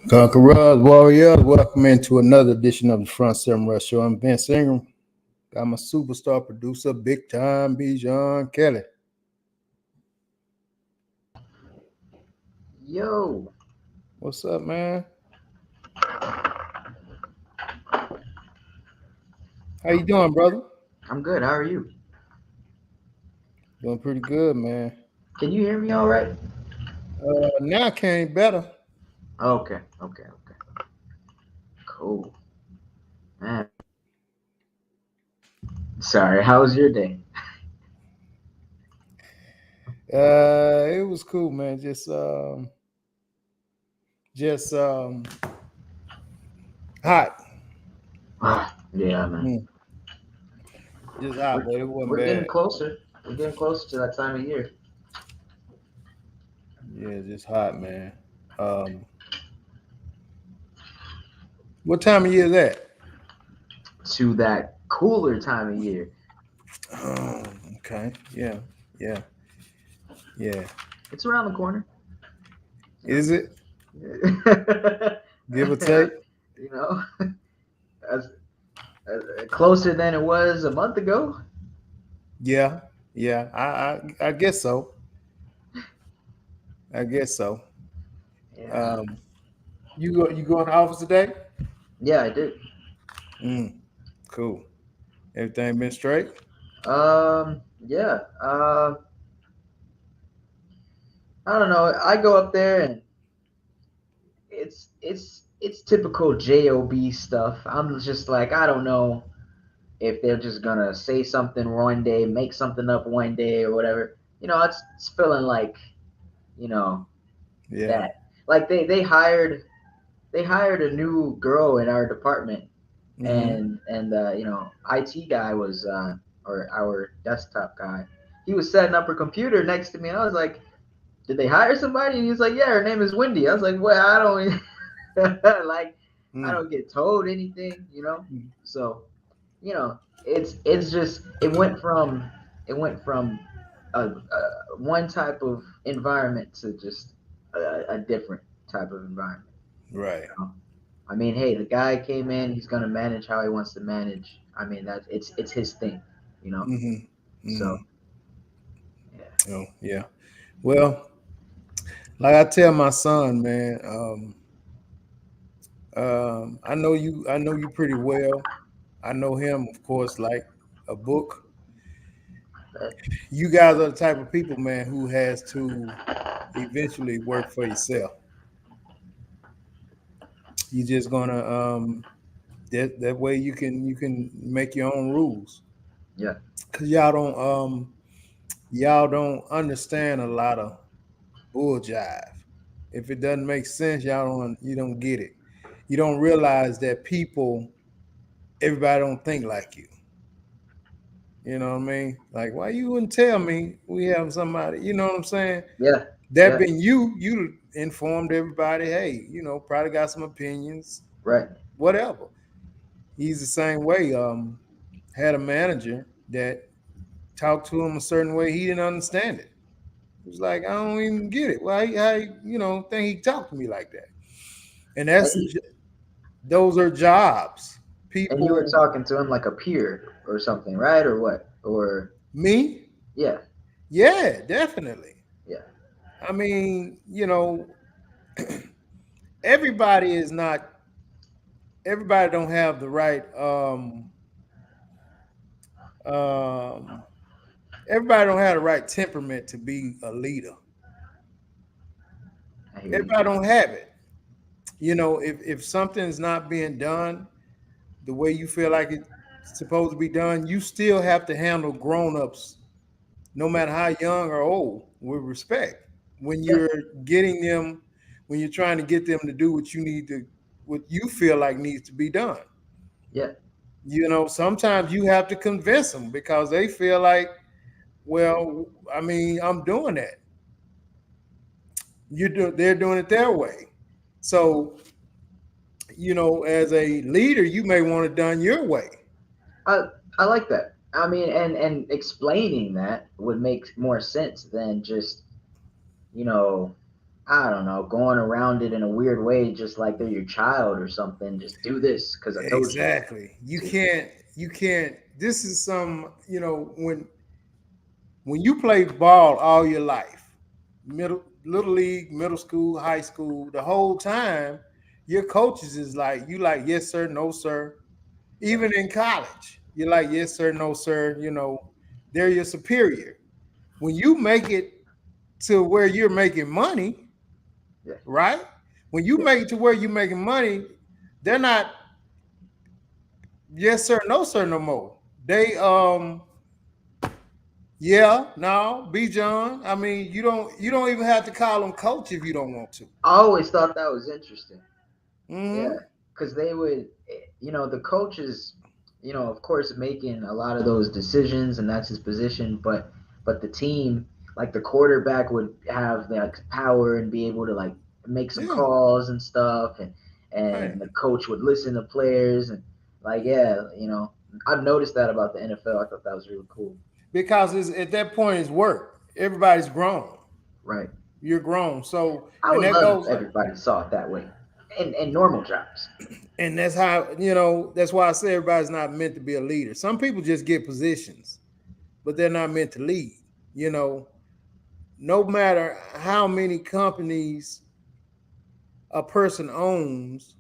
Conquerors, Warriors, welcome into another edition of the Front Seven Rush Show. I'm Vince Ingram. Got my superstar producer, big time Bijan Kelly. Yo. What's up, man? How you doing, brother? I'm good. How are you? Doing pretty good, man. Can you hear me all right? Now came better. Okay. Cool. Man. Sorry, how was your day? It was cool, man. Just hot. Yeah, man. Just hot, but it wasn't We're bad. getting closer. We're getting closer to that time of year. Yeah, just hot, man. What time of year is that? To that cooler time of year. Oh, okay. Yeah. It's around the corner. Is it? Give or take? You know, as closer than it was a month ago. Yeah. I guess so. Yeah. You go in the office today? Yeah, I did. Cool. Everything been straight? Yeah. I don't know. I go up there and it's typical job stuff. I'm just like, I don't know if they're just gonna say something one day, make something up one day or whatever. It's feeling like, Yeah. that like they hired a new girl in our department, and IT guy was or our desktop guy. He was setting up her computer next to me, and I was like, did they hire somebody? And he was like, yeah, her name is Wendy. I was like, well, I don't like, I don't get told anything, So, it's just it went from a one type of environment to just a different type of environment. Right. I mean, hey, the guy came in. He's gonna manage how he wants to manage. I mean, it's his thing, So, yeah. Oh, yeah. Well, like I tell my son, man, I know you pretty well. I know him, of course, like a book. You guys are the type of people, man, who has to eventually work for yourself. You're just gonna that way you can make your own rules. Yeah. Cause y'all don't understand a lot of bull jive. If it doesn't make sense, you don't get it. You don't realize that people, everybody don't think like you. You know what I mean? Like, why you wouldn't tell me we have somebody? You know what I'm saying? Yeah, That yeah, being you informed everybody. Hey, probably got some opinions, right. whatever. He's the same way. Had a manager that talked to him a certain way. He didn't understand it. He was like, I don't even get it. Why? How? Think he talked to me like that? And And, those are jobs. and you were People, talking to him like a peer or something, right? Or what? Or me, yeah, yeah, definitely. yeah, I mean, everybody is not. Everybody don't have the right. Um, everybody don't have the right temperament to be a leader. I hear you. Everybody don't have it. If something's not being done the way you feel like it's supposed to be done, you still have to handle grown-ups, no matter how young or old, with respect. When Yeah, you're getting them, when you're trying to get them to do what you feel like needs to be done. yeah. Sometimes you have to convince them because they feel like, well, I mean, I'm doing that. They're doing it their way. So, as a leader, you may want it done your way. I I like that. I mean, and explaining that would make more sense than just you know, I don't know, going around it in a weird way, just like they're your child or something. Just do this because I told you Exactly. to. You can't this is when you play ball all your life, little league, middle school, high school, the whole time, your coaches is like, you like, yes, sir, no, sir. Yeah, Even in college, you're like, yes, sir, no, sir. They're your superior. When you make it to where you're making money, yeah, right? When you yeah. make it to where you're making money, they're not yes, sir, no, sir, no more. They yeah, no, Bijan. I mean, you don't even have to call them coach if you don't want to. I always thought that was interesting. Yeah, Mm-hmm. because they would, the coaches, of course, making a lot of those decisions, and that's his position. But the team, like the quarterback, would have that power and be able to like make some Yeah, calls and stuff, right. and the coach would listen to players and like yeah, I've noticed that about the NFL. I thought that was really cool. Because at that point it's work. Everybody's grown. Right. You're grown. So I and would that love if goes everybody saw it that way, in normal jobs. and that's how that's why I say everybody's not meant to be a leader. Some people just get positions, but they're not meant to lead. You know, no matter how many companies a person owns,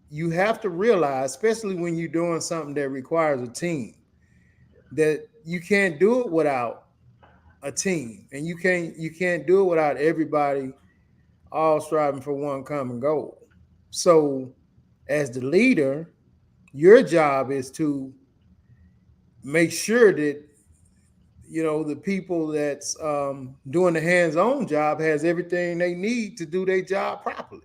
you have to realize, especially when you're doing something that requires a team, that you can't do it without a team, and you can't do it without everybody all striving for one common goal. So, as the leader, your job is to make sure that the people that's doing the hands-on job has everything they need to do their job properly.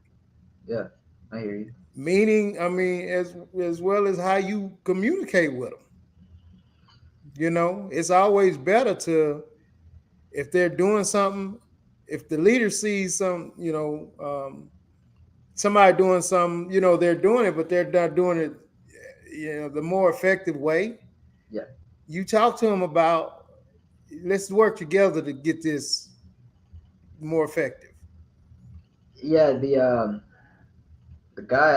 Yeah, I hear you. Meaning, I mean, as well as how you communicate with them. It's always better to, if they're doing something, if the leader sees somebody doing something, they're doing it, but they're not doing it, the more effective way. Yeah, You talk to them about, let's work together to get this more effective. yeah. The guy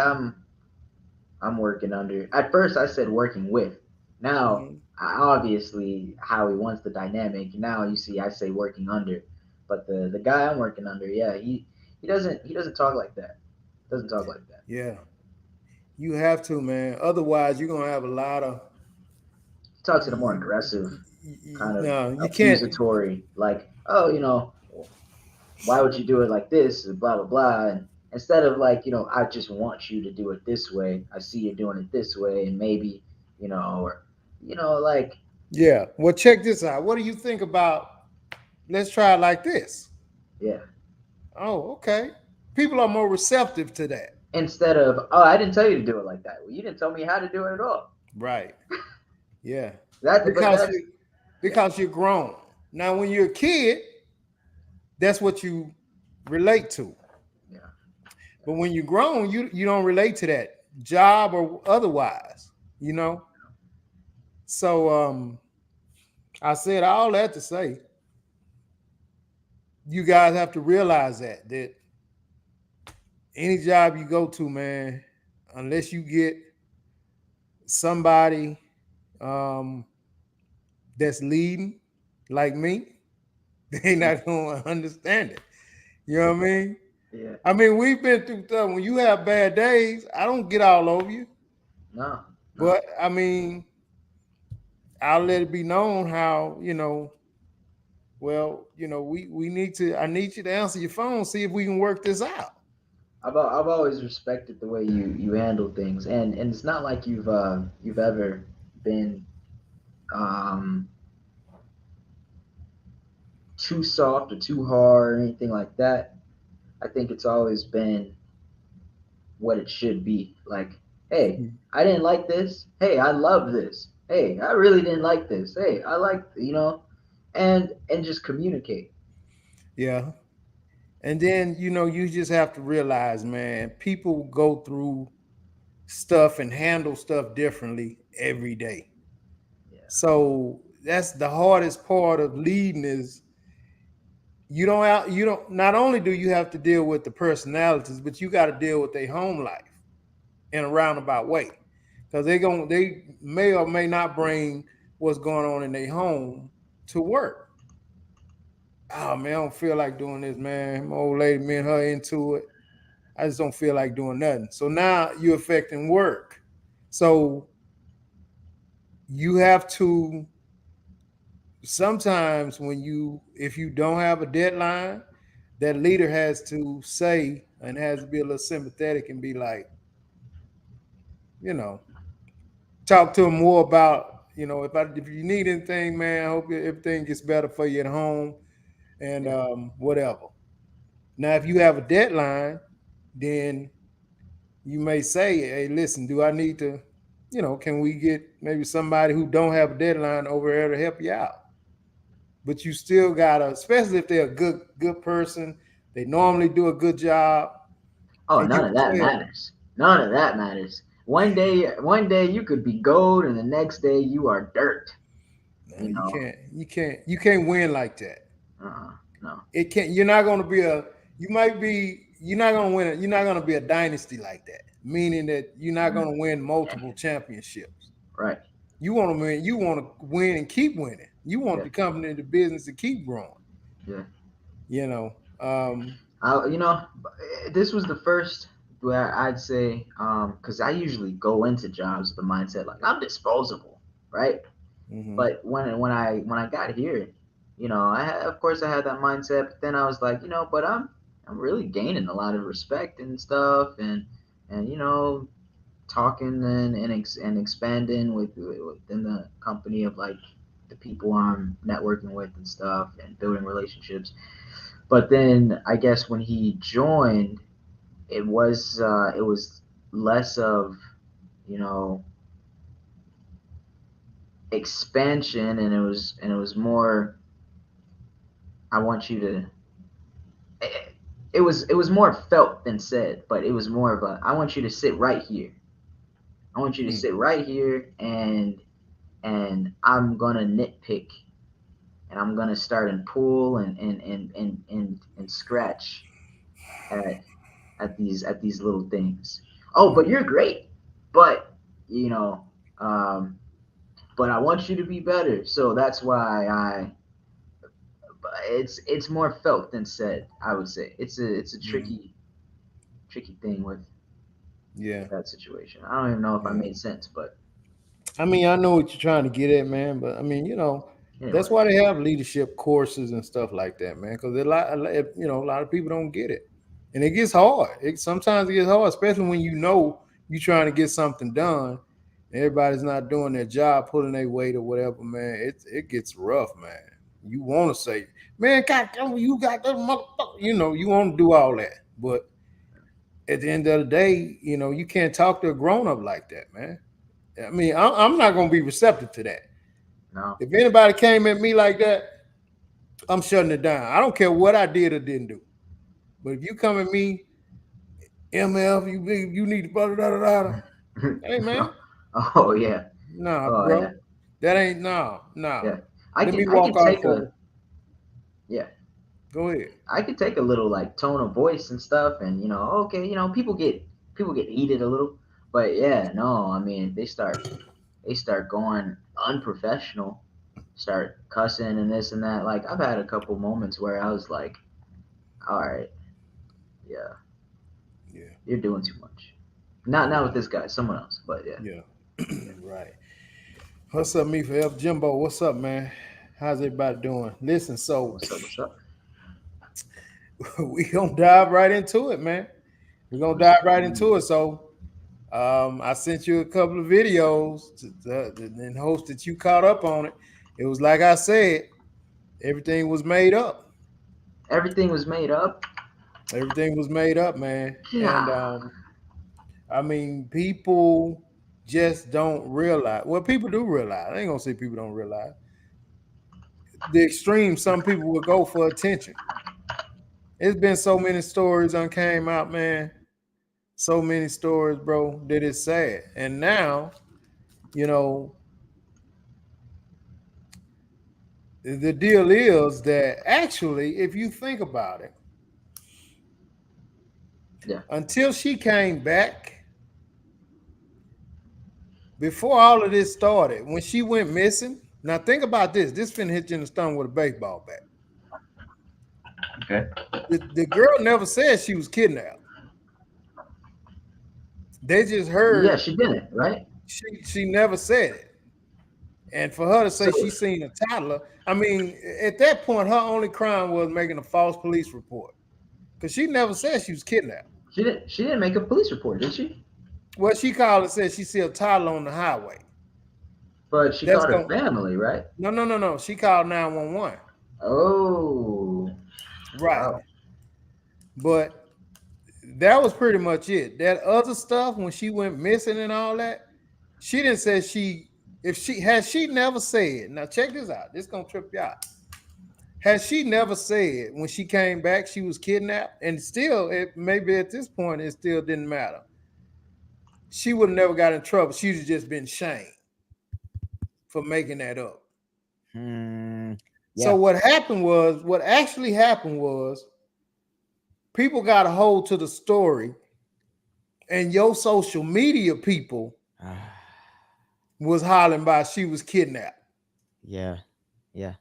I'm working under. At first, I said working with. Now, Mm-hmm. obviously, how he wants the dynamic. Now you see, I say working under, but the guy I'm working under, yeah, he doesn't talk like that. Doesn't talk like that. Yeah, you have to, man. Otherwise, you're gonna have a lot of. He talks in a more aggressive, kind of No, you can't. accusatory, like, oh, why would you do it like this? Blah blah blah. And instead of like, I just want you to do it this way. I see you doing it this way, and maybe, or like Yeah. Well, check this out. What do you think about? Let's try it like this. yeah, Oh, okay. People are more receptive to that. instead of, oh, I didn't tell you to do it like that. Well, you didn't tell me how to do it at all. Right. Yeah. But Because that's you yeah, because you're grown. Now when you're a kid, that's what you relate to. yeah. But when you're grown, you don't relate to that job or otherwise, you know? So I said all that to say you guys have to realize that any job you go to, man, unless you get somebody um, that's leading like me, they not gonna understand it. You know what I mean? Yeah. I mean, we've been through stuff. When you have bad days, I don't get all over you, No, no. but I mean, I'll let it be known how Well, we need to. I need you to answer your phone, see if we can work this out. I've always respected the way you handle things, and it's not like you've ever been um too soft or too hard or anything like that. I think it's always been what it should be. Like, hey, I didn't like this. Hey, I love this. Hey, I really didn't like this. Hey, I like, and just communicate. Yeah, and then you just have to realize, man, people go through stuff and handle stuff differently every day. Yeah. So that's the hardest part of leading is you don't not only do you have to deal with the personalities, but you got to deal with their home life in a roundabout way because they may or may not bring what's going on in their home to work. Oh man, I don't feel like doing this, man. My old lady, me and her into it. I just don't feel like doing nothing. So now you're affecting work. So you have to sometimes when if you don't have a deadline, that leader has to say and has to be a little sympathetic and be like, you know, talk to them more about, if you need anything, man, I hope everything gets better for you at home and Yeah. whatever. Now, if you have a deadline, then you may say, hey, listen, do I need to, can we get maybe somebody who don't have a deadline over there to help you out? But you still gotta, especially if they're a good person, they normally do a good job, Oh, and you none of can that tell. matters. None of that matters. One day you could be gold, and the next day you are dirt. No, You know. you can't win like that. No. It can't. You're not going to be a. You might be. You're not going to win. You're not going to be a dynasty like that. Meaning that you're not Mhm. going to win multiple championships. Right. You want to win. You want to win and keep winning. You want Yeah. the company, the business to keep growing. Yeah. You know. Um, I, you know, this was the first where I'd say, because I usually go into jobs with the mindset like I'm disposable, right? mhm. But when I got here, of course I had that mindset, but then I was like, but I'm really gaining a lot of respect and stuff, and talking and expanding within the company of like the people I'm networking with and stuff and building relationships. But then I guess when he joined, it was less of you know expansion, and it was more, I want you to, it was more felt than said, but it was more of a, I want you to sit right here. I want you to Hmm. sit right here, and I'm gonna nitpick, and I'm gonna start and pull and scratch at at these little things. Oh, but Hmm. you're great. But you know, um, but I want you to be better. So that's why it's more felt than said. I would say it's a Yeah. tricky thing Yeah. with that situation. I don't even know if I Yeah. made sense, but I mean, I know what you're trying to get at, man, but I mean, that's anyway, why they have leadership courses and stuff like that, man. Because a lot of people don't get it, and it gets hard. Sometimes it gets hard, especially when you're trying to get something done, and everybody's not doing their job, pulling their weight or whatever, man. It gets rough, man. You want to say, man, God, you got that motherfucker. You want to do all that, but at the end of the day, you can't talk to a grown up like that, man. I mean, I'm not gonna be receptive to that. No. If anybody came at me like that, I'm shutting it down. I don't care what I did or didn't do. But if you come at me, MF, you need to blah, blah, blah, blah, blah. Hey man, Oh yeah. nah, Oh yeah. bro. That ain't nah. Yeah. I Let can me I walk can off take for a yeah. go ahead. I could take a little like tone of voice and stuff, and okay, people get heated a little, but yeah, no, I mean they start going unprofessional, start cussing and this and that. Like I've had a couple moments where I was like, all right, yeah, Yeah, you're doing too much. Not with right. this guy, someone else, but yeah, Yeah. yeah. Right. What's up, me for F Jimbo? What's up, man? How's everybody doing? Listen, so What's up? What's up? we gonna dive right into it, man. We're gonna Let's dive right do into it. So I sent you a couple of videos and hope that you caught up on it. It was like I said, everything was made up. everything was made up. Everything was made up, man. And Yeah, I mean, people just don't realize. Well, people do realize. I ain't gonna say people don't realize the extreme. Some people will go for attention. It's been so many stories on came out, man. So many stories, bro, that it's sad. And now, you know, the deal is that actually, if you think about it, yeah, until she came back, before all of this started, when she went missing, now think about this. This finna hit you in the stomach with a baseball bat. okay. The girl never said she was kidnapped. They just Yeah, heard she didn't, right? she never said it. And for her to So say she seen a toddler, I mean, at that point, her only crime was making a false police report. Because she never said she was kidnapped. she didn't make a police report, did she? What she called and said she see a toddler on the highway. But she That's called her going family, right? no. She called 911. Oh, Right. wow. But that was pretty much it. That other stuff when she went missing and all that, she didn't say she if she never said, now check this out. This gonna trip you out. Has she never said when she came back she was kidnapped, and still it maybe at this point it still didn't matter. She would have never got in trouble. She'd have just been shamed for making that up. Hmm. So Yeah. what actually happened was people got a hold to the story, and your social media people was hollering about she was kidnapped Yeah. Yeah.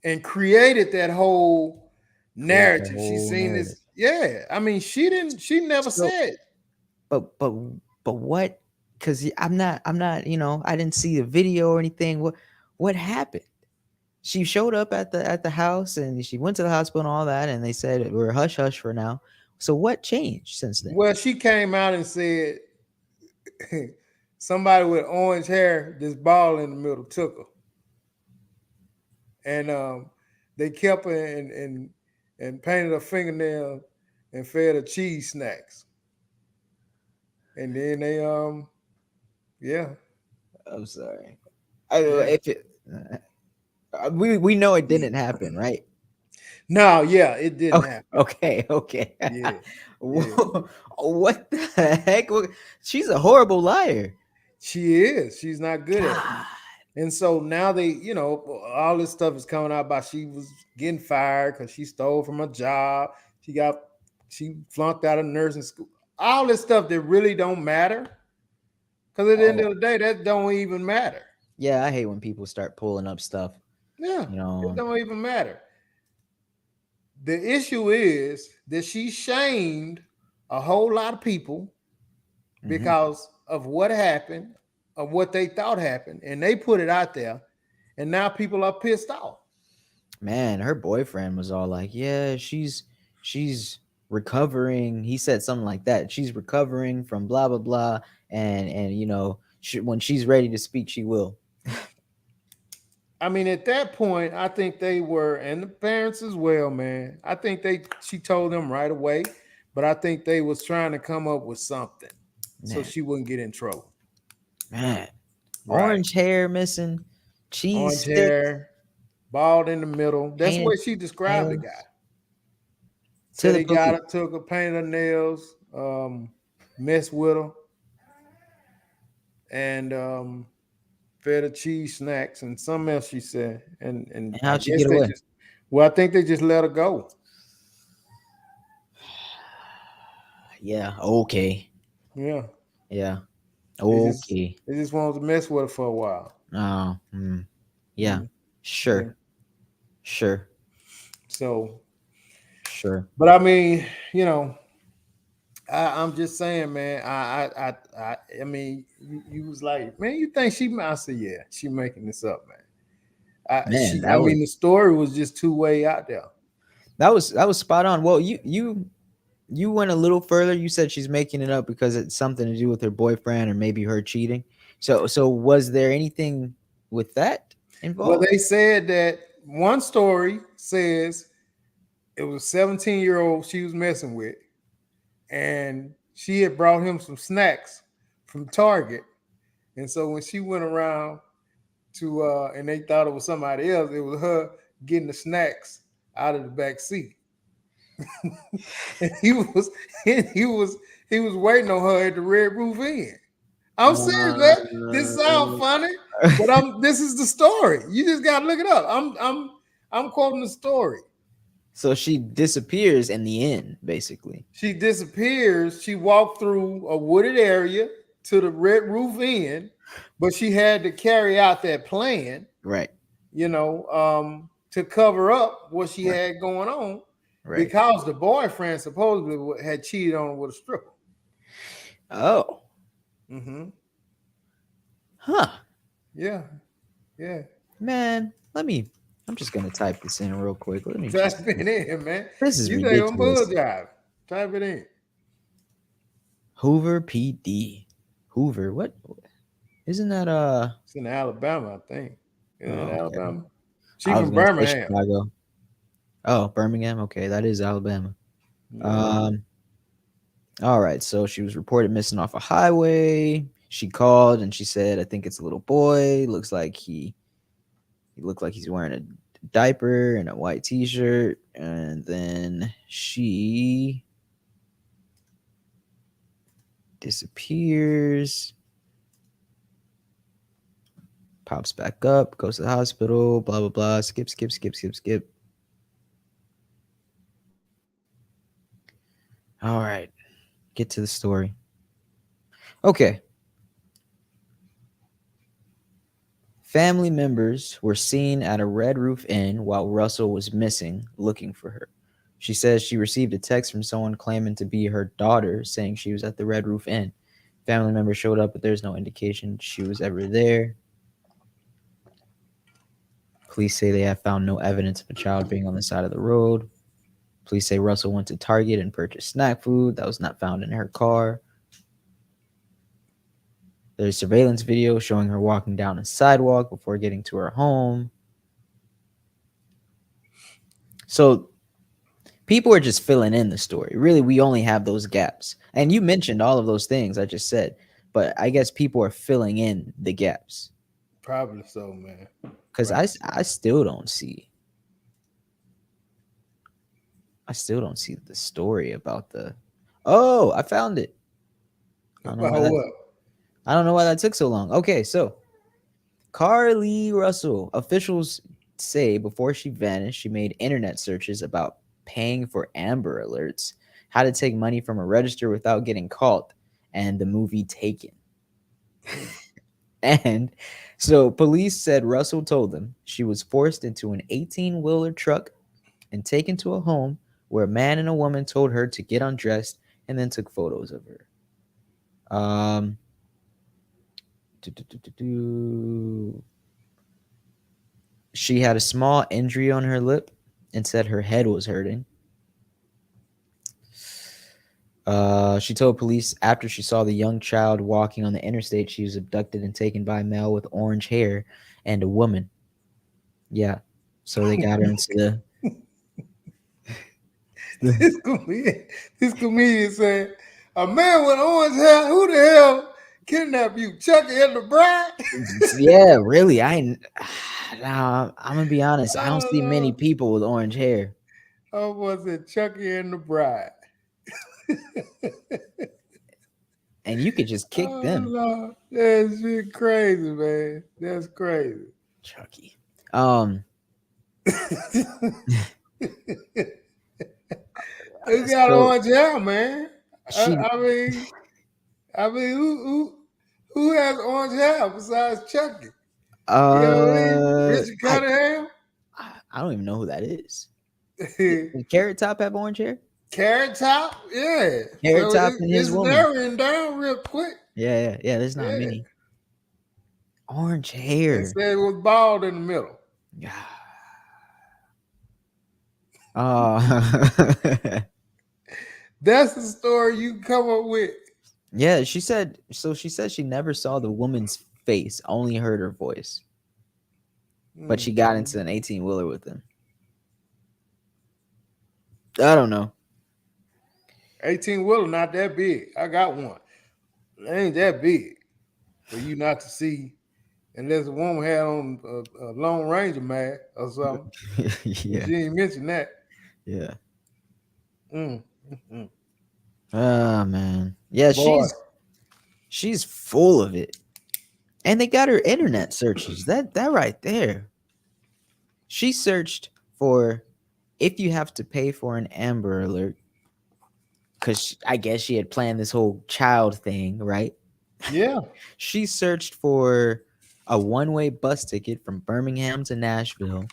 and created that whole Create the narrative. She whole seen narrative. this. Yeah. I mean, she never So, said. but but what? Because I'm not. I didn't see the video or anything. What happened? She showed up at the house and she went to the hospital and all that, and they said we're hush hush for now. So what changed since then? Well, she came out and said somebody with orange hair, this ball in the middle, took her. And they kept her and painted her fingernail and fed her cheese snacks. And then they yeah, I'm sorry. yeah. If it, we know it didn't happen, right? No, yeah, it didn't Oh, happen. okay, okay. Yeah, yeah. What the heck? She's a horrible liar. She is. She's not good at it. God. And so now they, all this stuff is coming out about she was getting fired because she stole from a job. She flunked out of nursing school. All this stuff that really don't matter. Because at the end Oh, of the day, that don't even matter. yeah. I hate when people start pulling up stuff. Yeah, You it know. don't even matter. The issue is that she shamed a whole lot of people Hmm. because of what happened, of what they thought happened, and they put it out there, and now people are pissed off. Man, her boyfriend was all like, "Yeah, she's recovering." He said something like that. She's recovering from blah blah blah, and when she's ready to speak, she will. I mean, at that point, I think they were, and the parents as well, man. I think she told them right away, but I think they was trying to come up with something so Man, she wouldn't get in trouble. man. Right. Orange hair missing, cheese Orange sticks, hair, bald in the middle. That's the painted way she described the guy. nails to Said the he got police. her, took her, painted her nails, messed with her, and fed her cheese snacks and something else she said. And And I how'd she guess get they away? just, well, I think they just let her go. Yeah, okay. Yeah. Yeah, They just okay. they just wanted to mess with her for a while. Oh, yeah, Mm, sure, yeah. sure, So, sure. but I mean, you know, I'm just saying, man. I mean, you was like, man, you think she? I said, yeah, she making this up, man. Man, I that was mean, the story was just two way out there. that was spot on. Well, you went a little further. You said she's making it up because it's something to do with her boyfriend or maybe her cheating. So was there anything with that Well, involved? they said that one story says it was a 17-year-old she was messing with, and she had brought him some snacks from Target. And so when she went around to and they thought it was somebody else, it was her getting the snacks out of the back seat. And he was he was waiting on her at the Red Roof Inn. I'm serious, man. This sounds Uh, funny, but this is the story. You just gotta look it up. I'm quoting the story. so she disappears in the end, basically. She disappears. She walked through a wooded area to the Red Roof Inn, but she had to carry out that plan, Right, to cover up what she right, had going on right. because the boyfriend supposedly had cheated on her with a stripper. Oh, Hmm. huh. Yeah, yeah. Man, I'm just gonna type this in real quick. Let me just Type it in, man. This is You think I'm bull ridiculous. jive. Type it in. Hoover PD. Hoover, what isn't that It's in Alabama, I think. Isn't it oh, okay. Alabama? She I was from gonna say Birmingham. Chicago. Oh, Birmingham. Okay, that is Alabama. Yeah. Um, all right. So she was reported missing off a highway. She called and she said, "I think it's a little boy. Looks like he looked like he's wearing a diaper and a white T-shirt." And then she disappears, pops back up, goes to the hospital. Blah blah blah. Skip, skip, skip, skip, skip. All right, get to the story. Okay. Family members were seen at a Red Roof Inn while Russell was missing, looking for her. She says she received a text from someone claiming to be her daughter, saying she was at the Red Roof Inn. Family members showed up, but there's no indication she was ever there. Police say they have found no evidence of a child being on the side of the road. Police say Russell went to Target and purchased snack food that was not found in her car. There's surveillance video showing her walking down a sidewalk before getting to her home. So people are just filling in the story. Really, we only have those gaps. And you mentioned all of those things I just said, but I guess people are filling in the gaps Probably so, man. because Probably so. I still don't see. I still don't see the story about the. Oh, I found it. I don't know why About that. what? I don't know why that took so long. Okay, so Carly Russell. Officials say before she vanished, she made internet searches about paying for Amber Alerts, how to take money from a register without getting caught, and the movie Taken. And so police said Russell told them she was forced into an 18-wheeler truck and taken to a home where a man and a woman told her to get undressed and then took photos of her. Do, do, do, do, do. She had a small injury on her lip and said her head was hurting. She told police after she saw the young child walking on the interstate, she was abducted and taken by a male with orange hair and a woman. Yeah. So they got her into the this comedian, this comedian said, "A man with orange hair, who the hell kidnapped you, Chucky and the Bride?" Yeah, really. Now I'm gonna be honest. I don't Oh see many Lord, people with orange hair, oh was it Chucky and the Bride? and you could just kick Oh them. Lord, that's shit crazy, man. That's crazy. Chucky. Um, Who got so orange hair, man? I, she, I mean, who has orange hair besides Chucky? You know what I mean? uh, Richard I Cunningham, I don't even know who that is. Did Carrot Top have orange hair? Carrot Top, yeah. Carrot So Top and his it's woman. narrowing down real quick. Yeah. There's not Yeah, many orange they hair. said it was bald in the middle. Uh, That's the story you come up with. yeah, she said. So she said she never saw the woman's face, only heard her voice, but she got into Mhm. an 18 wheeler with him. I don't know. 18 wheeler, not that big. I got one. It ain't that big for you not to see unless a woman had on a Lone Ranger mask or something. But Yeah, you ain't mention that. yeah. Mm, mm. Oh man, yeah. Boy, She's full of it, and they got her internet searches. That right there. She searched for if you have to pay for an Amber Alert, because I guess she had planned this whole child thing, right? yeah. She searched for a one-way bus ticket from Birmingham to Nashville.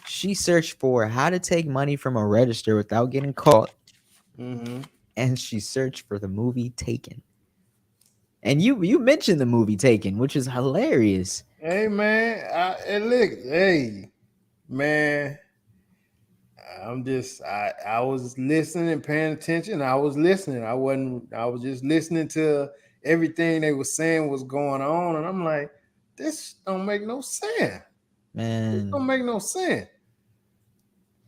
She searched for how to take money from a register without getting caught, Hmm. and she searched for the movie Taken. And you mentioned the movie Taken, which is hilarious. Hey man, look, hey man, I was listening and paying attention. I was listening. I wasn't. I was just listening to everything they were saying was going on, and I'm like, this don't make no sense. This don't Man, make no sense.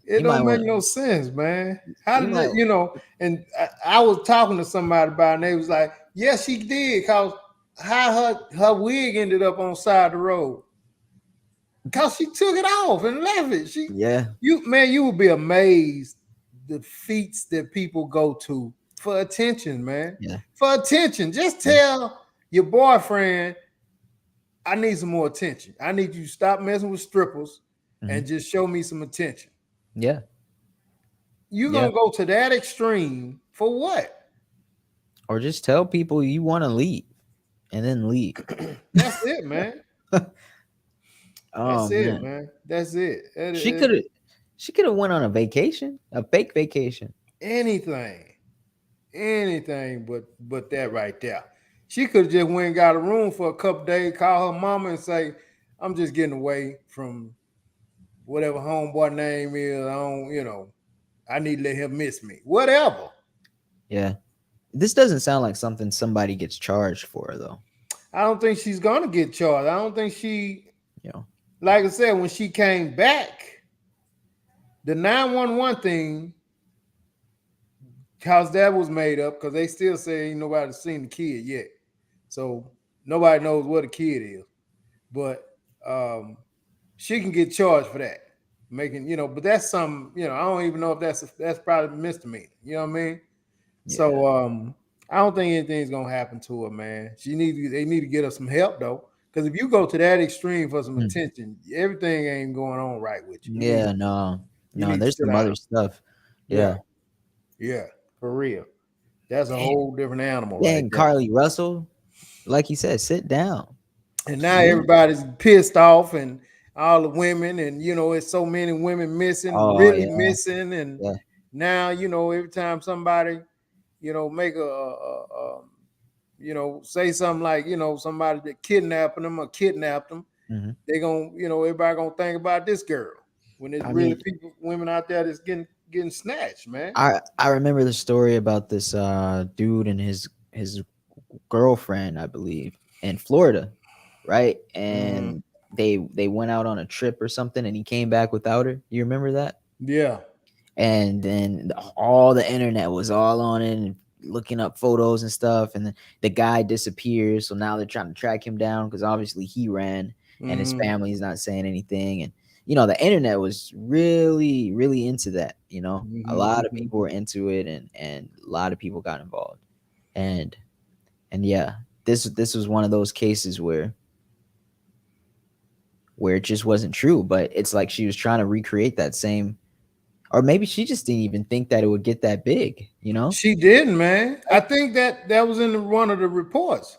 It you might don't make want no sense, man. How you did might it, And I was talking to somebody about it, and they was like, "Yes, she did." Cause how her wig ended up on side of the road. Cause she took it off and left it. yeah, You would be amazed the feats that people go to for attention, man. yeah, For attention. Just yeah. tell your boyfriend, I need some more attention. I need you to stop messing with strippers Mhm. and just show me some attention. Yeah, You yeah. gonna go to that extreme for what? Or just tell people you want to leave and then leave. That's it, man. Oh That's it, man. man. That's it. She could have she could have went on a vacation, a fake vacation. Anything. Anything but that right there. She could have just went and got a room for a couple days, call her mama and say, I'm just getting away from whatever homeboy name is. I don't, I need to let him miss me. Whatever. Yeah. This doesn't sound like something somebody gets charged for though. I don't think she's gonna get charged. I don't think You know. like I said, when she came back, the 911 thing, cause that was made up, because they still say ain't nobody seen the kid yet. So nobody knows what a kid is. But um she can get charged for that. Making, but that's some, I don't even know if that's probably a misdemeanor. You know what I mean? Yeah. So I don't think anything's gonna happen to her, man. They need to get her some help though. Because if you go to that extreme for some Mm. attention, everything ain't going on right with you. Yeah, no. You No, need to there's sit some down. other stuff. Yeah, Yeah. yeah, for real. That's a Dang, whole different animal right dang, there. Carly Russell, like you said, sit down. And now Really? everybody's pissed off, and all the women, and it's so many women missing, Oh really yeah, missing, and yeah. now every time somebody make say something like somebody that kidnapping them or kidnapped them, Hmm. they gonna everybody gonna think about this girl when there's I really mean, people women out there that's getting snatched, man. I remember the story about this dude and his girlfriend, I believe, in Florida, right? Hmm. And they went out on a trip or something, and he came back without her. You remember that? Yeah. and then all the internet was all on it and looking up photos and stuff, and the guy disappears, so now they're trying to track him down because obviously he ran and his Mm-hmm. family's not saying anything. And the internet was really really into that. A lot of Mm-hmm. people were into it, and a lot of people got involved. And and yeah, this was one of those cases where it just wasn't true, but it's like she was trying to recreate that same, or maybe she just didn't even think that it would get that big. She didn't, man. I think that was in one of the reports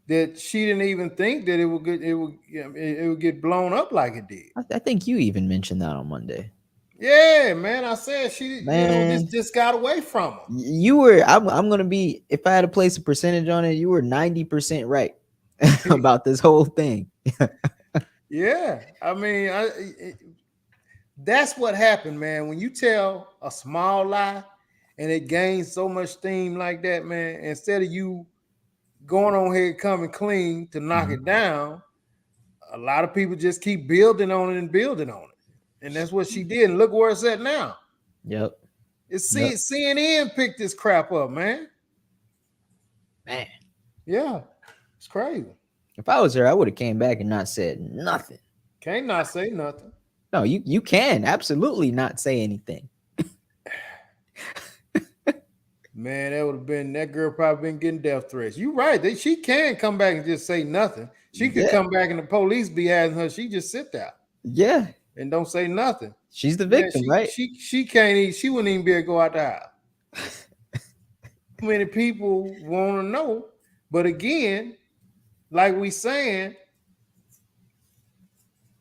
that she didn't even think that it would get blown up like it did. I think you even mentioned that on Monday. Yeah, man. I said she, this Man, just got away from her. you were, I'm gonna be, if I had to place a percentage on it, you were 90% right about this whole thing. Yeah, I mean, that's what happened, man. When you tell a small lie and it gains so much steam like that, man, instead of you going on here coming clean to knock Mhm. it down, a lot of people just keep building on it and building on it. And that's what she did. And look where it's at now. Yep. It's Yep. CNN picked this crap up, man. Man, Yeah, it's crazy. if I was her, I would have came back and not said nothing. Can't not say nothing. No, you can absolutely not say anything. Man, that would have been that girl probably been getting death threats. You right. She can come back and just say nothing. She could Yeah. come back and the police be asking her. She just sit there Yeah. and don't say nothing. She's the Man, victim, right? she can't even, she wouldn't even be able to go out the house. Too many people want to know. But again, like we saying,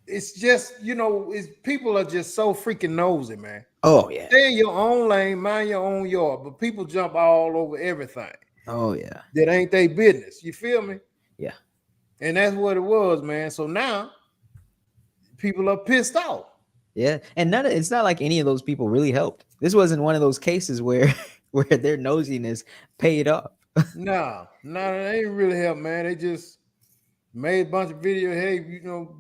it's just, it's people are just so freaking nosy, man. Oh yeah. Stay in your own lane, mind your own yard, but people jump all over everything Oh yeah. that ain't their business. You feel me? Yeah. And that's what it was, man. So now people are pissed off. Yeah. And it's not like any of those people really helped. This wasn't one of those cases where where their nosiness paid off. Nah, they ain't really help, man. They just made a bunch of video. Hey,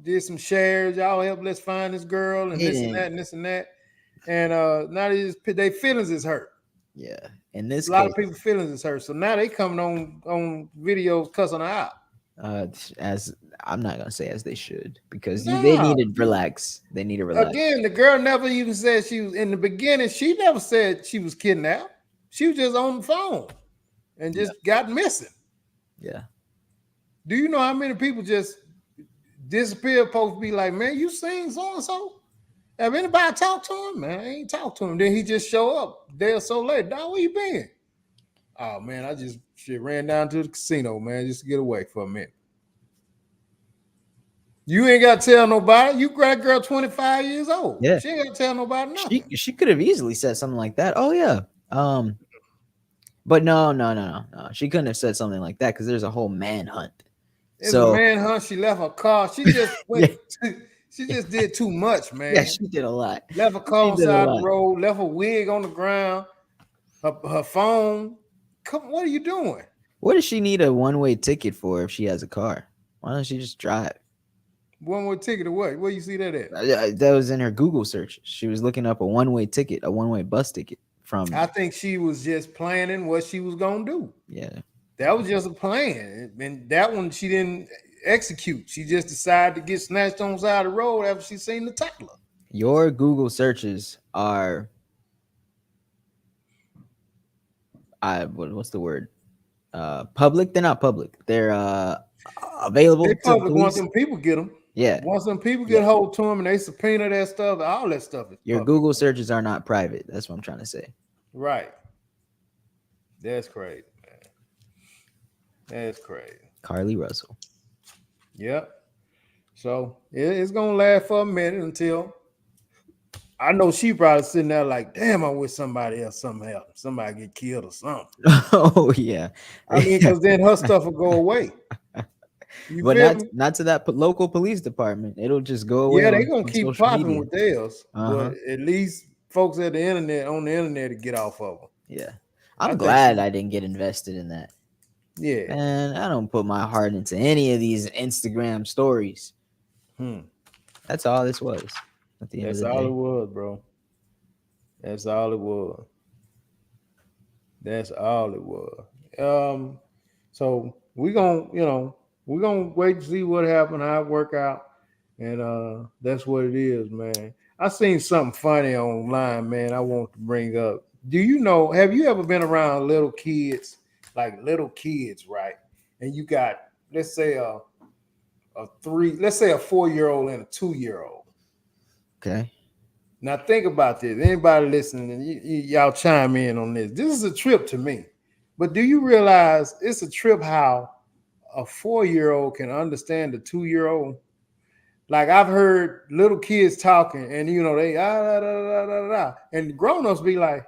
did some shares. Y'all help. Let's find this girl and They this and didn't. that and this and that. And now they feelings is hurt. Yeah. In this A lot of case, people feelings is hurt. So now they coming on videos cussing her out. as I'm not gonna say as they should, because they Nah, need to relax. They need to relax. again, the girl never even said she was in the beginning. She never said she was kidnapped. She was just on the phone and Yeah. just got missing. Yeah. Do you know how many people just disappear? Supposed to be like, man, you seen so and so? Have anybody talked to him? Man, I ain't talked to him. Then he just show up a day or so later. Dog, where you been? Oh man, I just ran down to the casino, man, just to get away for a minute. You ain't got to tell nobody. You got a girl 25 years old. Yeah. She ain't got to tell nobody She nothing. she could have easily said something like that. Oh yeah. But no, no, no, no, no. She couldn't have said something like that because there's a whole manhunt. It was a So manhunt. She left her car. She just went. yeah, She just did too much, yeah, man. she did a lot. Left her car She on the did a side of the lot. road. Left her wig on the ground. Her phone. Come, what are you doing? What does she need a one-way ticket for if she has a car? Why don't she just drive? One more ticket away. Where you see that at? That was in her Google search. She was looking up a one-way ticket, a one-way bus ticket from. I think she was just planning what she was gonna do. Yeah. That was just a plan, and that one she didn't execute. She just decided to get snatched on the side of the road after she seen the toddler. Your Google searches are, what's the word? Public. They're not public. They're They available to the public once police. them people get them. Yeah. Once them people Yeah. get hold to them and they subpoena that stuff, all that stuff is Your public. Google searches are not private. That's what I'm trying to say. Right. That's crazy, man. That's crazy. Carly Russell. Yep. So it's gonna last for a minute until I know she probably sitting there like, damn, I wish somebody else something happened. Somebody get killed or something. Oh yeah. I mean, because then her stuff will go away. You But feel me? not to that local police department. It'll just go away Yeah, they gonna on keep social popping media. with theirs, Uh-huh. but at least folks at the internet on the internet to get off of them. Yeah. I I'm think glad she, I didn't get invested in that. yeah. Man, I don't put my heart into any of these Instagram stories. Hmm. That's all this was at the end of That's the all it day. was, bro. That's all it was. That's all it was. Um, so we're gonna wait to see what happened, how it work out, and that's what it is, man. I seen something funny online, man. I want to bring up. Do you know? Have you ever been around little kids, like little kids, right? And you got, let's say let's say a 4 year old and a 2 year old. Okay. Now think about this. Anybody listening, y'all chime in on this. This is a trip to me. But do you realize it's a trip how a 4 year old can understand a 2 year old? Like I've heard little kids talking, and they da, da, da, da, da, and grown ups be like,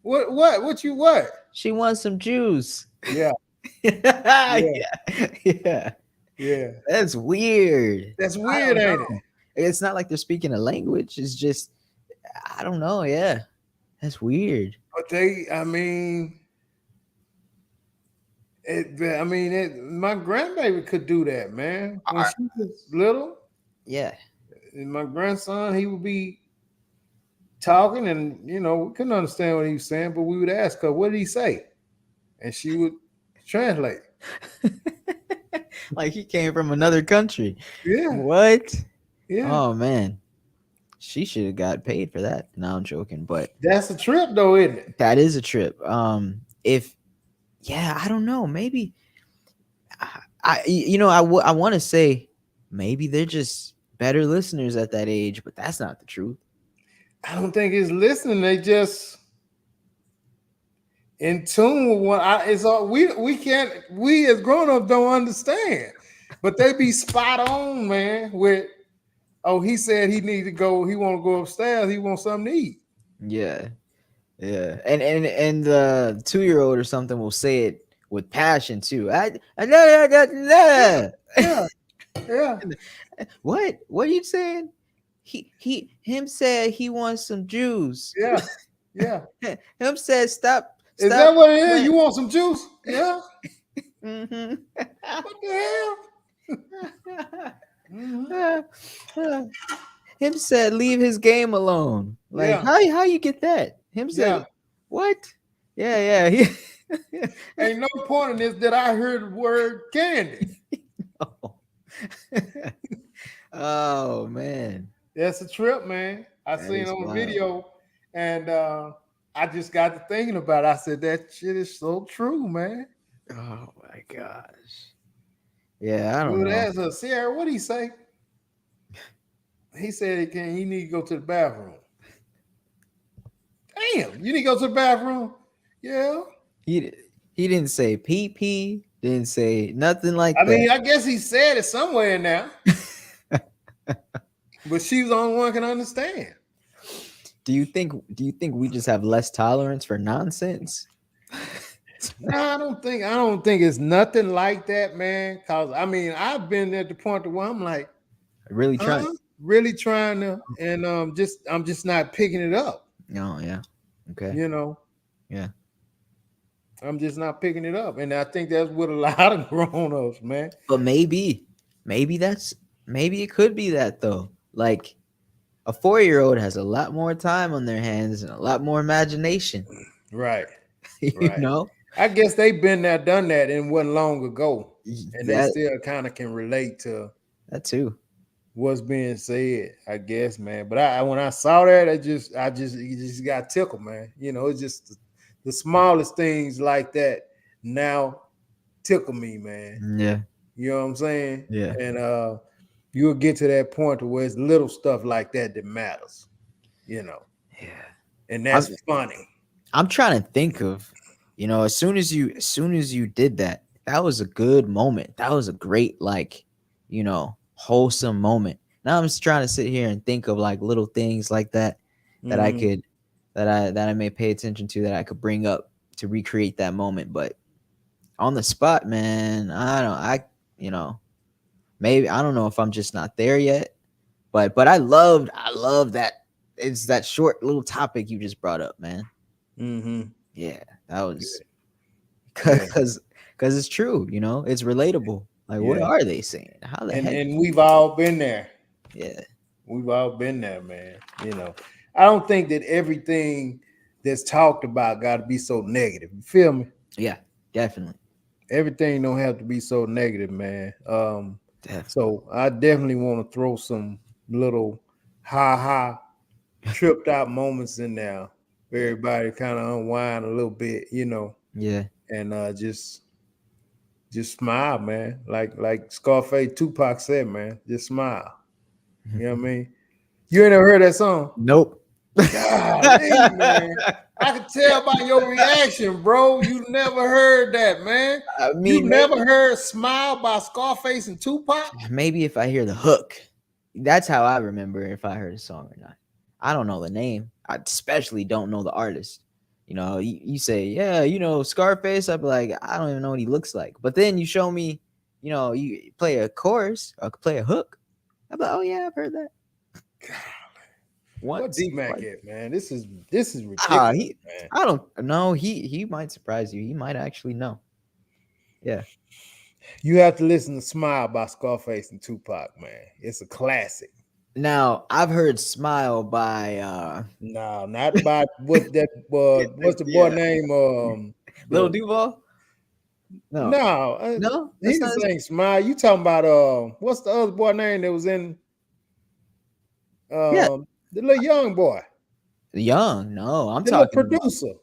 what you what? She wants some juice. Yeah, Yeah, yeah, yeah. yeah. That's weird. That's I weird, don't ain't it? know. It's not like they're speaking a language. It's just I don't know. Yeah, that's weird. But my grandbaby could do that, man. When Are- she was little, Yeah. and my grandson, he would be talking, and we couldn't understand what he was saying, but we would ask her, "What did he say?" And she would translate. Like he came from another country. Yeah, What? yeah. Oh man, she should have got paid for that. No, I'm joking, but That's a trip, though, isn't it? that is a trip. If yeah, I don't know. Maybe I want to say maybe they're just better listeners at that age, but that's not the truth. I don't think it's listening. They just in tune with what it's all we can't we as grown-ups don't understand. But they be spot on, man, with oh, he said he need to go, he want to go upstairs, he wants something to eat. Yeah, yeah, and the 2-year-old or something will say it with passion too. Yeah, yeah, yeah, What are you saying? Him said he wants some juice. yeah, yeah. Him said Is stop that what it is? playing. You want some juice? Yeah. Mm-hmm. What the hell? Hmm. Him said leave his game alone. Like Yeah, how you get that? Him yeah. said what? Yeah, yeah. Ain't no point in this that I heard the word candy. Oh. Oh man, That's a trip, man. I that seen is on the wild. video, and I just got to thinking about it. I said that shit is so true, man. Oh my gosh. Yeah, I We don't would know. ask her, Sierra, what would he say? He said he need to go to the bathroom. Damn, you need to go to the bathroom? Yeah. He he didn't say pee pee, didn't say nothing like I that. mean, I guess he said it somewhere in there, but she was the only one can understand. Do you think we just have less tolerance for nonsense? No, I don't think it's nothing like that, man. Cause I mean, I've been at the point where I'm like, Really trying. huh? Really trying to, and I'm just not picking it up. Oh yeah. Okay. You know, Yeah. I'm just not picking it up, and I think that's what a lot of grown-ups, man. But maybe that's maybe it could be that though. Like a 4-year-old has a lot more time on their hands and a lot more imagination. Right, you right. know I guess they've been there, done that, and wasn't long ago, and they that still kind of can relate to that too. what's being said, I guess, man. But when I saw that, it just got tickled, man. It's just the smallest things like that now tickle me, man. Yeah. You know what I'm saying? Yeah. And you'll get to that point to where it's little stuff like that that matters, you know, Yeah. and I'm that's funny. I'm trying to think of, as soon as you did that, that was a good moment. That was a great wholesome moment. Now I'm just trying to sit here and think of like little things like that that I Hmm. could that I may pay attention to that I could bring up to recreate that moment. But on the spot, man, you know, maybe I don't know if I'm just not there yet. But I love that it's that short little topic you just brought up, man. Hmm. Yeah, that was Yeah, because it's true, it's relatable. Like, what yeah. are they saying? How the And heck? and we've all been there. Yeah, We've all been there, man. You know. I don't think that everything that's talked about got to be so negative. You feel me? Yeah, definitely. Everything don't have to be so negative, man. Definitely. So I definitely want to throw some little ha ha tripped out moments in there for Yeah. everybody kind of unwind a little bit, Yeah. and just smile, man. Like Scarface Tupac said, man, just smile. You know what I mean? You ain't ever heard that song? Nope. Golly, man. I could tell by your reaction, bro. You never heard that, man. I You mean, never heard Smile by Scarface and Tupac? maybe if I hear the hook, that's how I remember if I heard a song or not. I don't know the name. I especially don't know the artist. You say, yeah, Scarface. I'd be like, I don't even know what he looks like. But then you show me, you play a chorus or play a hook. I'm like, oh yeah, I've heard that What once. D Mac Twice. at, man? This is Ah, ridiculous, man. I don't know. He might surprise you. He might actually know. Yeah. You have to listen to Smile by Scarface and Tupac, man. It's a classic. Now I've heard "Smile" by No, not by what's the boy yeah, name? Lil The Duval. No, no, no, he that's not the his same Smile. You talking about what's the other boy name that was in yeah, the little young boy, Young. No, I'm the little talking about producer,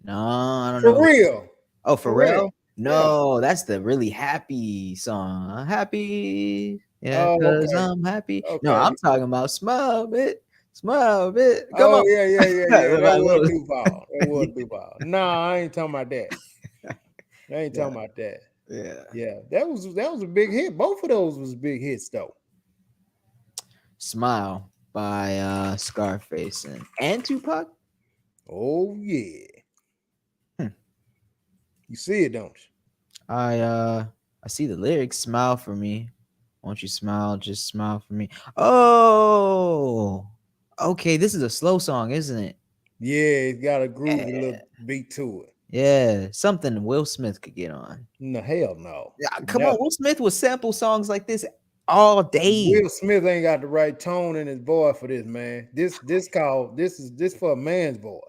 no, I don't for know. real, Oh, for real. Pharrell? Yeah. No, that's the really happy song. Happy, yeah, Oh, cause okay, I'm happy. No, okay. I'm talking about smile, bit, come Oh on. yeah, yeah, yeah, yeah. That By was Lil- Duval. That was yeah, Duval. No, I ain't talking about that. I ain't yeah, talking about that. yeah. Yeah, that was a big hit. Both of those was big hits though. Smile by Scarface and Tupac. Oh yeah, Hmm. you see it, don't I uh I see the lyrics. Smile for me. Won't you smile? Just smile for me. Oh, okay. This is a slow song, isn't it? you? Yeah, it's got a groovy Yeah, little beat to it. yeah. Something Will Smith could get on. No, hell no, Yeah, come on. never. Will Smith would sample songs like this all day. Will Smith ain't got the right tone in his voice for this, man. This for a man's voice.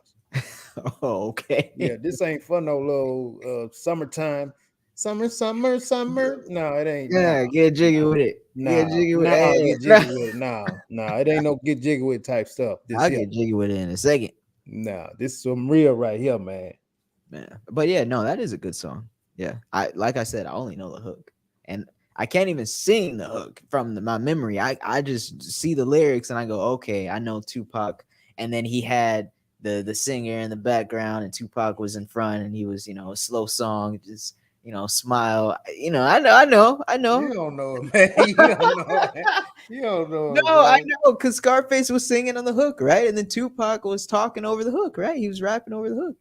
Oh, Yeah, okay. this ain't for no little summertime, summer. No, it ain't. No, Yeah, get jiggy with it. Get no, jiggy with no. it. Get Hey, jiggy with it. No, no, it ain't no get jiggy with it type stuff. This I'll here. get jiggy with it in a second. No, this is some real right here, man. Yeah. But yeah, no, that is a good song. Yeah. I like I said, I only know the hook. And I can't even sing the hook from my memory. I just see the lyrics and I go, okay, I know Tupac. And then he had the singer in the background and Tupac was in front and he was, a slow song, just smile. I You know. don't know it, man. You don't know it. You don't know No, it, I man. know because Scarface was singing on the hook, right? And then Tupac was talking over the hook, right? He was rapping over the hook.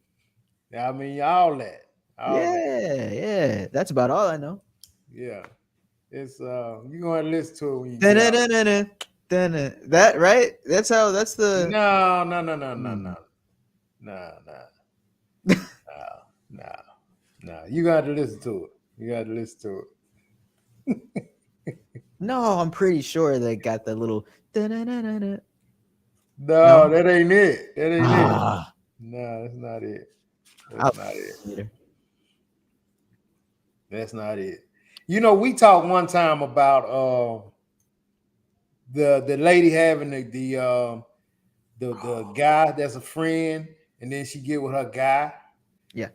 I mean, all that. Yeah, yeah. That's about all I know. Yeah, it's you gonna listen to it when you get out. Dun-dun-dun-dun-dun, dun-dun. That right? That's the No, no, no, no, no, mm. no, no, no, no, no, no. You got to listen to it. You got to listen to it. No, I'm pretty sure they got the little dun-dun-dun-dun-dun. No, No? that ain't it. That ain't it. Ah, No, that's not it. I'll That's not it. later. That's not it. We talked one time about the lady having the guy that's a friend, and then she get with her guy, Yeah.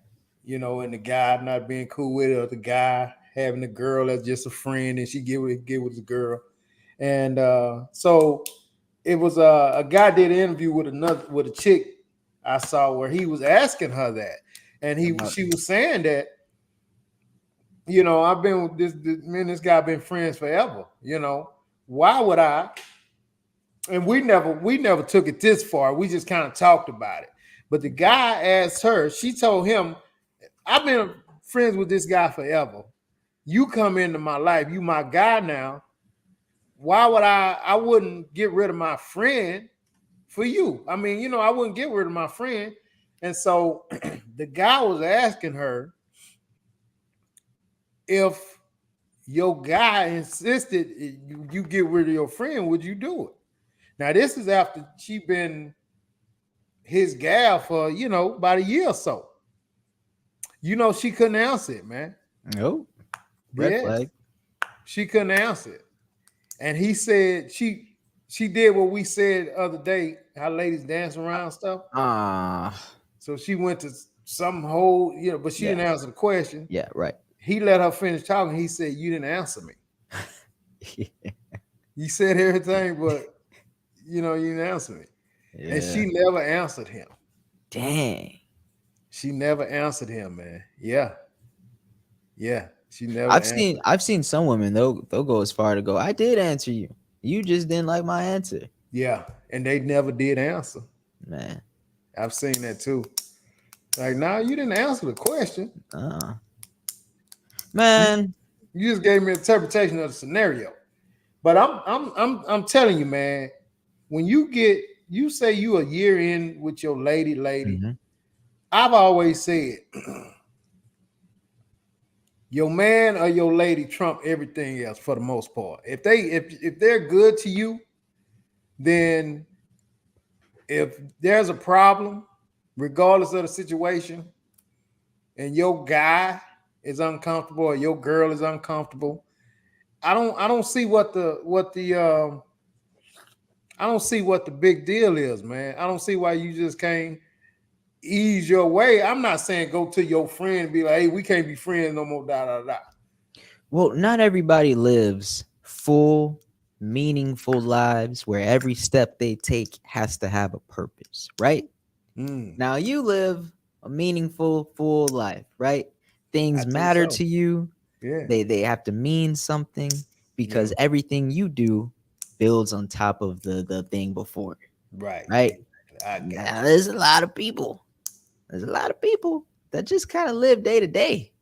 and the guy not being cool with it, or the guy having a girl that's just a friend, and she get with the girl, and so it was a guy did an interview with a chick I saw where he was asking her that, and About she was saying that I've been with this me and this guy been friends forever. Why would I? And we never took it this far. We just kind of talked about it. But the guy asked her. She told him, "I've been friends with this guy forever. You come into my life. You my guy now. Why would I? I wouldn't get rid of my friend for you. I mean, I wouldn't get rid of my friend." And so the guy was asking her if your guy insisted you get rid of your friend, would you do it? Now this is after she been his gal for about a year or so. She couldn't answer it, man. Oh, red Yes, flag. she couldn't answer it, and he said she did what we said the other day. How ladies dance around stuff. Ah, So she went to some whole, but she yeah, didn't answer the question. yeah, right. He let her finish talking. He said, "You didn't answer me. You said everything, but you didn't answer me." And Yeah. she never answered him. Dang. She never answered him, man. Yeah, yeah. She never I've seen answered. I've seen some women they'll go as far to go, I did answer you. You just didn't like my answer. Yeah, and they never did answer. Man. I've seen that too. Like, nah, you didn't answer the question. Uh You, man. you just gave me an interpretation of the scenario. But I'm telling you, man. When you say you a year in with your lady, Mhm. I've always said your man or your lady trump everything else for the most part. If they're good to you, then if there's a problem, regardless of the situation, and your guy is uncomfortable or your girl is uncomfortable, I don't see I don't see what the big deal is, man. I don't see why you just can't ease your way. I'm not saying go to your friend and be like, hey, we can't be friends no more, da da da. Well, not everybody lives full, meaningful lives where every step they take has to have a purpose, right? Mm, Now you live a meaningful, full life, right? I Things think matter so. to you. Yeah, They have to mean something yeah, because everything you do builds on top of the thing before it, right. right? Exactly. I got Now there's a lot of people. There's a lot of people that just kind of live day to day.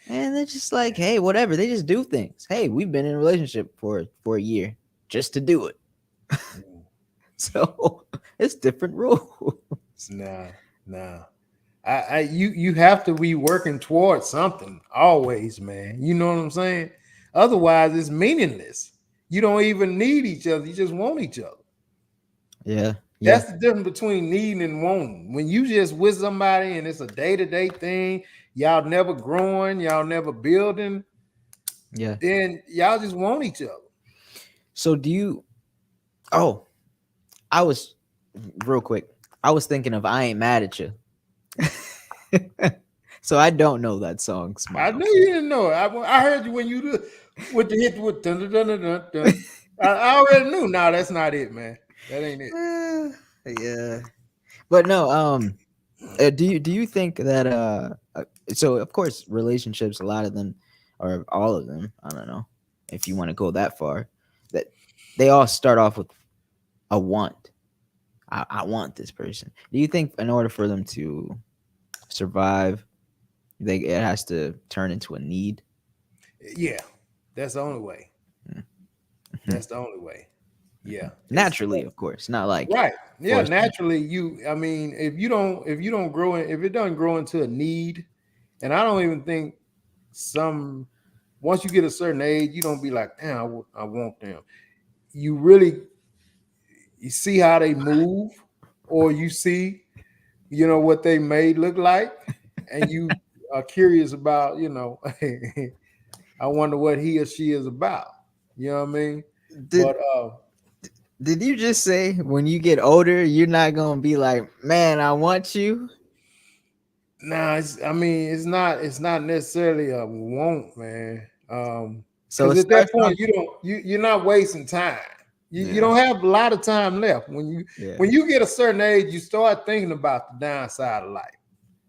And they're just like, hey, whatever. They just do things. Hey, we've been in a relationship for a year just to do it. you. So it's different rules. Nah, nah. You have to be working towards something always, man. You know what I'm saying? Otherwise, it's meaningless. You don't even need each other. You just want each other. Yeah, yeah, That's the difference between needing and wanting. When you just with somebody and it's a day-to-day thing, y'all never growing, y'all never building, yeah. then y'all just want each other. So do you? Oh, I was real quick. I was thinking of "I Ain't Mad at You." So I don't know that song. I Smile. knew you didn't know it. I heard you when you with the hit with dun dun dun dun dun. Dun. I already knew. No, that's not it, man. That ain't it. Yeah, but no. Do you think that so of course relationships, a lot of them, or all of them, I don't know if you want to go that far, that they all start off with a want. I want this person. Do you think in order for them to survive, it has to turn into a need? Yeah, that's the only way. Mhm. That's the only way. Yeah, it's Naturally, of course, not like right. Yeah, forcing. naturally, I mean, if you don't grow in, if it doesn't grow into a need, and I don't even think some once you get a certain age, you don't be like, damn, I want them. You really you see how they move, or you see, what they may look like, and you are curious about, I wonder what he or she is about. You know what I mean? Did But did you just say when you get older, you're not gonna be like, man, I want you? nah, I mean, it's not necessarily a want, man. So Because it at that starts off. point, you're not wasting time. You Yeah, don't have a lot of time left. When you yeah, when you get a certain age, you start thinking about the downside of life.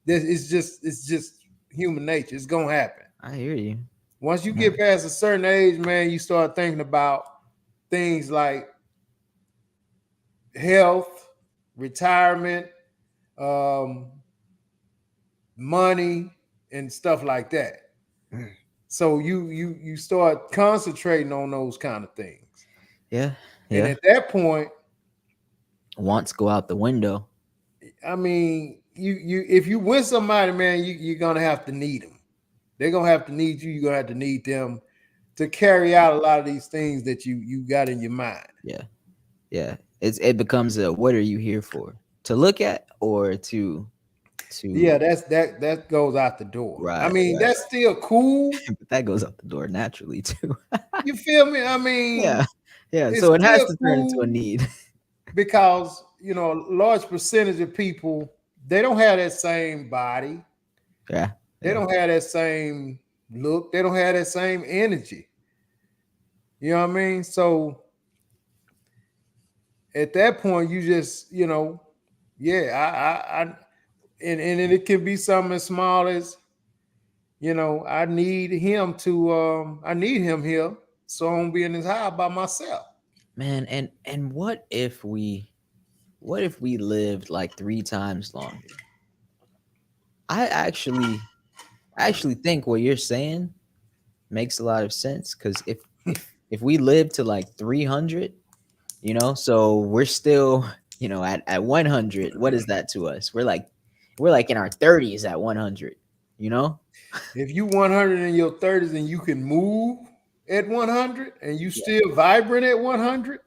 This it's just human nature. It's gonna happen. I hear you. Once you Yeah, get past a certain age, man, you start thinking about things like health, retirement, um, money, and stuff like that. So you start concentrating on those kind of things. yeah, And yeah. at that point, Wants go out the window. I mean, you if you win somebody, man, you're gonna have to need them. They're gonna have to need you. You're gonna have to need them to carry out a lot of these things that you got in your mind. Yeah, Yeah. It becomes a, what are you here for? To look at, or to Yeah, that goes out the door. I right, mean, right. that's still cool. But that goes out the door naturally too. You feel me? I Yeah. mean, Yeah. it's So it has still to turn into a cool need. because a large percentage of people, they don't have that same body, Yeah. they Yeah. don't have that same look, they don't have that same energy. You know what I mean? So at that point, you just yeah, and it can be something as small as I need him here, so I won't be in his house by myself. Man, and what if we lived like 3 times longer? I actually think what you're saying makes a lot of sense, because if we live to like 300, so we're still, at 100, what is that to us? We're like in our 30s at 100, you know? If you 100 in your 30s and you can move at 100 and you Yeah. still vibrant at 100,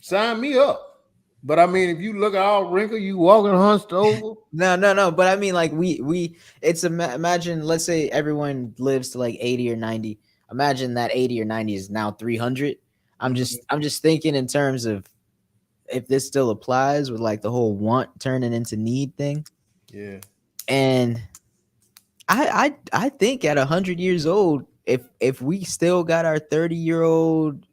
sign me up. But I mean, if you look all wrinkled, you walking hunched over. No, no, no, but I mean, like, we it's imagine, let's say everyone lives to like 80 or 90. Imagine that 80 or 90 is now 300. I'm Mhm. just I'm just thinking in terms of if this still applies with like the whole want turning into need thing. Yeah. And I think at 100 years old, if we still got our 30-year-old,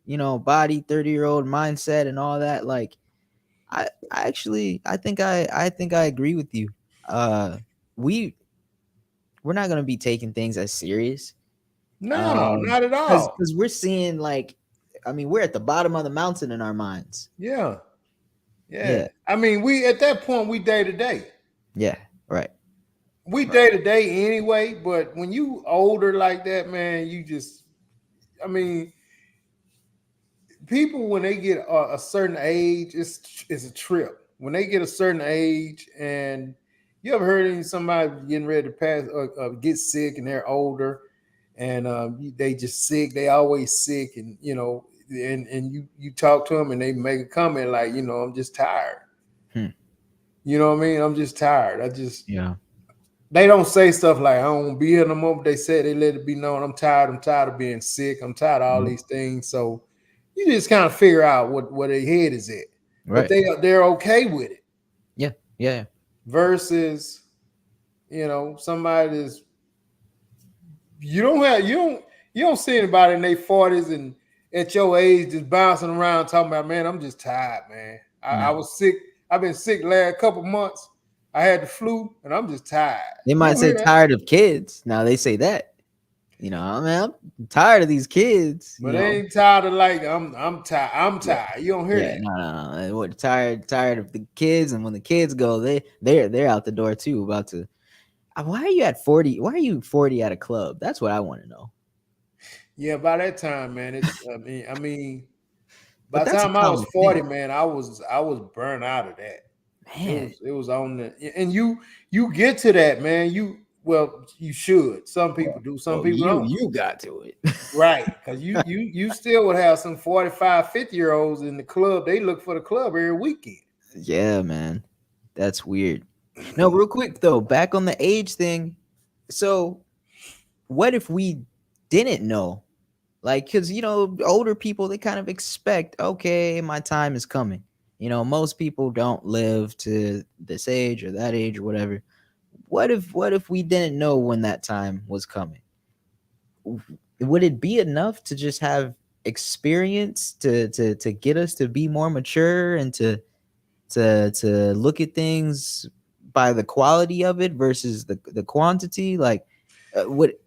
body, 30-year-old mindset and all that, like, I actually I think I agree with you. Uh we we're not gonna be taking things as serious. No, not at all. Because we're seeing, like, I mean, we're at the bottom of the mountain in our minds. Yeah. Yeah. Yeah. I mean, we at that point we day to day. Yeah. Right. We Right. day to day anyway, but when you older like that, man, you just I mean, people when they get a certain age, it's a trip. When they get a certain age, and you ever heard of somebody getting ready to pass get sick, and they're older, and they just sick. They always sick, and you talk to them, and they make a comment like, I'm just tired. Hmm. You know what I mean? I'm just tired. Yeah. They don't say stuff like I don't want to be here no more. But they say they let it be known. I'm tired. I'm tired of being sick. I'm tired of all Mhm. these things. So you just kind of figure out what their head is at. But Right. they're okay with it. Yeah. Yeah. Versus, somebody that's you don't see anybody in their 40s and at your age just bouncing around talking about, man, I'm just tired, man. I No. was sick. I've been sick last couple months. I had the flu and I'm just tired. They You might don't say hear that. tired of kids. Now they say that. I mean, I'm tired of these kids. But they ain't tired of like I'm tired. I'm Yeah. tired. You don't hear Yeah, that. no, no, no. What, tired of the kids, and when the kids go, they're out the door too, about to. Why are you at 40? Why are you 40 at a club? That's what I want to know. Yeah, by that time, man, I mean, But by the that's a time I was common 40, thing, man, I was burned out of that. It man. was it was on the and you get to that, man. You should. Some people Well, do, some well, people you don't. you got to it. Right. Because you still would have some 45, 50-year-olds in the club. They look for the club every weekend. Yeah, man, that's weird. No, real quick though, back on the age thing. So, what if we didn't know? Like, because, older people, they kind of expect, okay, my time is coming. Most people don't live to this age or that age or whatever. What if we didn't know when that time was coming? Would it be enough to just have experience to get us to be more mature, and to look at things by the quality of it versus the quantity? Like, what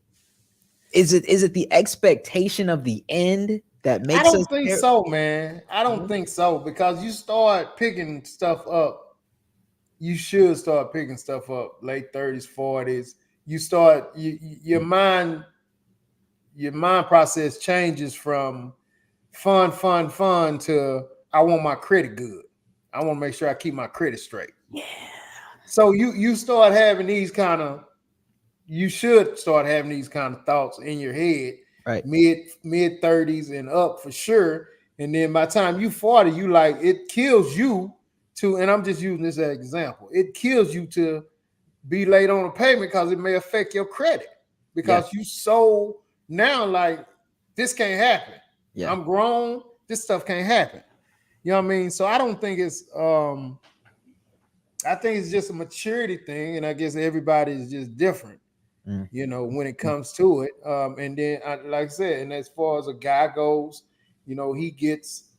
is it the expectation of the end that I makes us don't think care? so, man. I don't No? think so because you start picking stuff up. You should start picking stuff up late 30s, 40s. You start your mind process changes from fun to I want my credit good. I want to make sure I keep my credit straight. Yeah. So you start having these kind of you should start having these kind of thoughts in your head Right. mid 30s and up for sure. And then by the time you 40, you like it kills you to, and I'm just using this as an example. It kills you to be late on a payment because it may affect your credit Yeah. because you so now like this can't happen. Yeah. I'm grown. This stuff can't happen. You know what I mean? So I don't think it's I think it's just a maturity thing, and I guess everybody is just different, Mm. when it comes to it. And then, like I said, and as far as a guy goes, he gets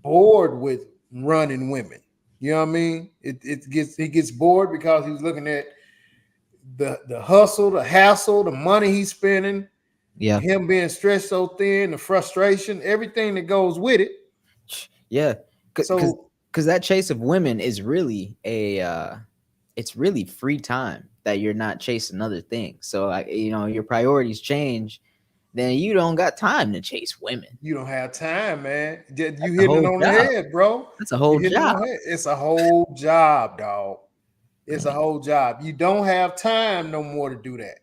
bored with running women. You know what I mean? He gets bored because he's looking at the hustle, the hassle, the money he's spending, Yeah. him being stretched so thin, the frustration, everything that goes with it. Yeah. Because So that chase of women is really it's really free time that you're not chasing other things. So like your priorities change, then you don't got time to chase women. you don't have time, man. You That's a hitting it whole on the job. head, bro. That's a You whole hitting it job. on the head. It's a whole job, dog. It's a Man. whole job. You don't have time no more to do that.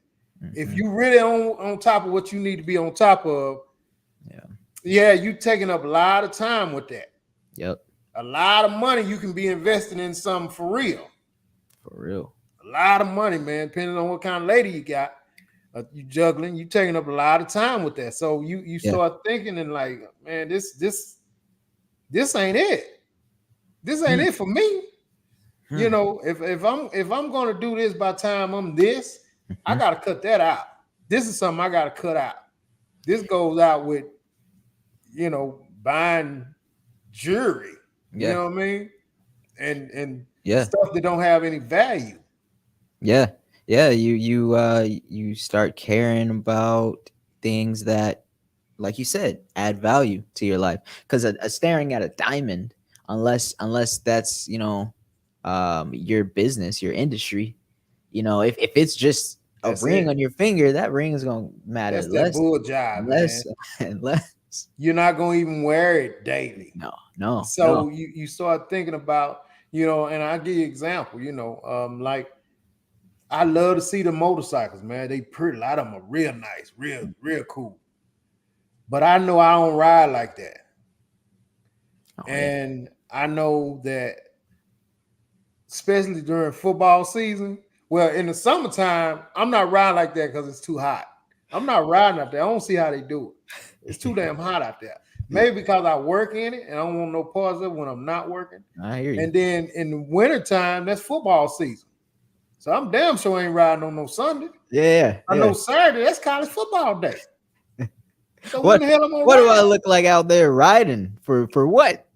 If Hmm. you really on top of what you need to be on top of, Yeah. yeah, you taking up a lot of time with that. Yep. A lot of money you can be investing in something for real. For real. A lot of money, man, depending on what kind of lady you got. You juggling, you taking up a lot of time with that. So you Yeah. start thinking and like, man, this ain't it. This ain't Hmm. it for me. Hmm. If I'm gonna do this by the time I'm this, I Hmm. gotta cut that out. This is something I gotta cut out. This goes out with buying jewelry. You Yeah. know what I mean? And Yeah. stuff that don't have any value. Yeah. Yeah. You start caring about things that, like you said, add value to your life. Because staring at a diamond, unless that's your business, your industry, if it's just a That's ring it. on your finger, that ring is gonna matter That's that less, bull job, man. less, and less. You're not gonna even wear it daily. No, no, no. So you start thinking about, and I give you an example, like I love to see the motorcycles, man. They pretty, a lot of them are real nice, real cool. But I know I don't ride like that. Oh yeah. And I know that especially during football season, well, in the summertime, I'm not riding like that because it's too hot. I'm not riding out there. I don't see how they do it. It's too damn hot out there. Yeah, Maybe because I work in it and I don't want no parts of it when I'm not working. I hear you. And then in the wintertime, that's football season. So I'm damn sure ain't riding on no Sunday. Yeah, I yeah. know Saturday, that's college football day. So when What the hell am I what do I riding? look like out there riding for what?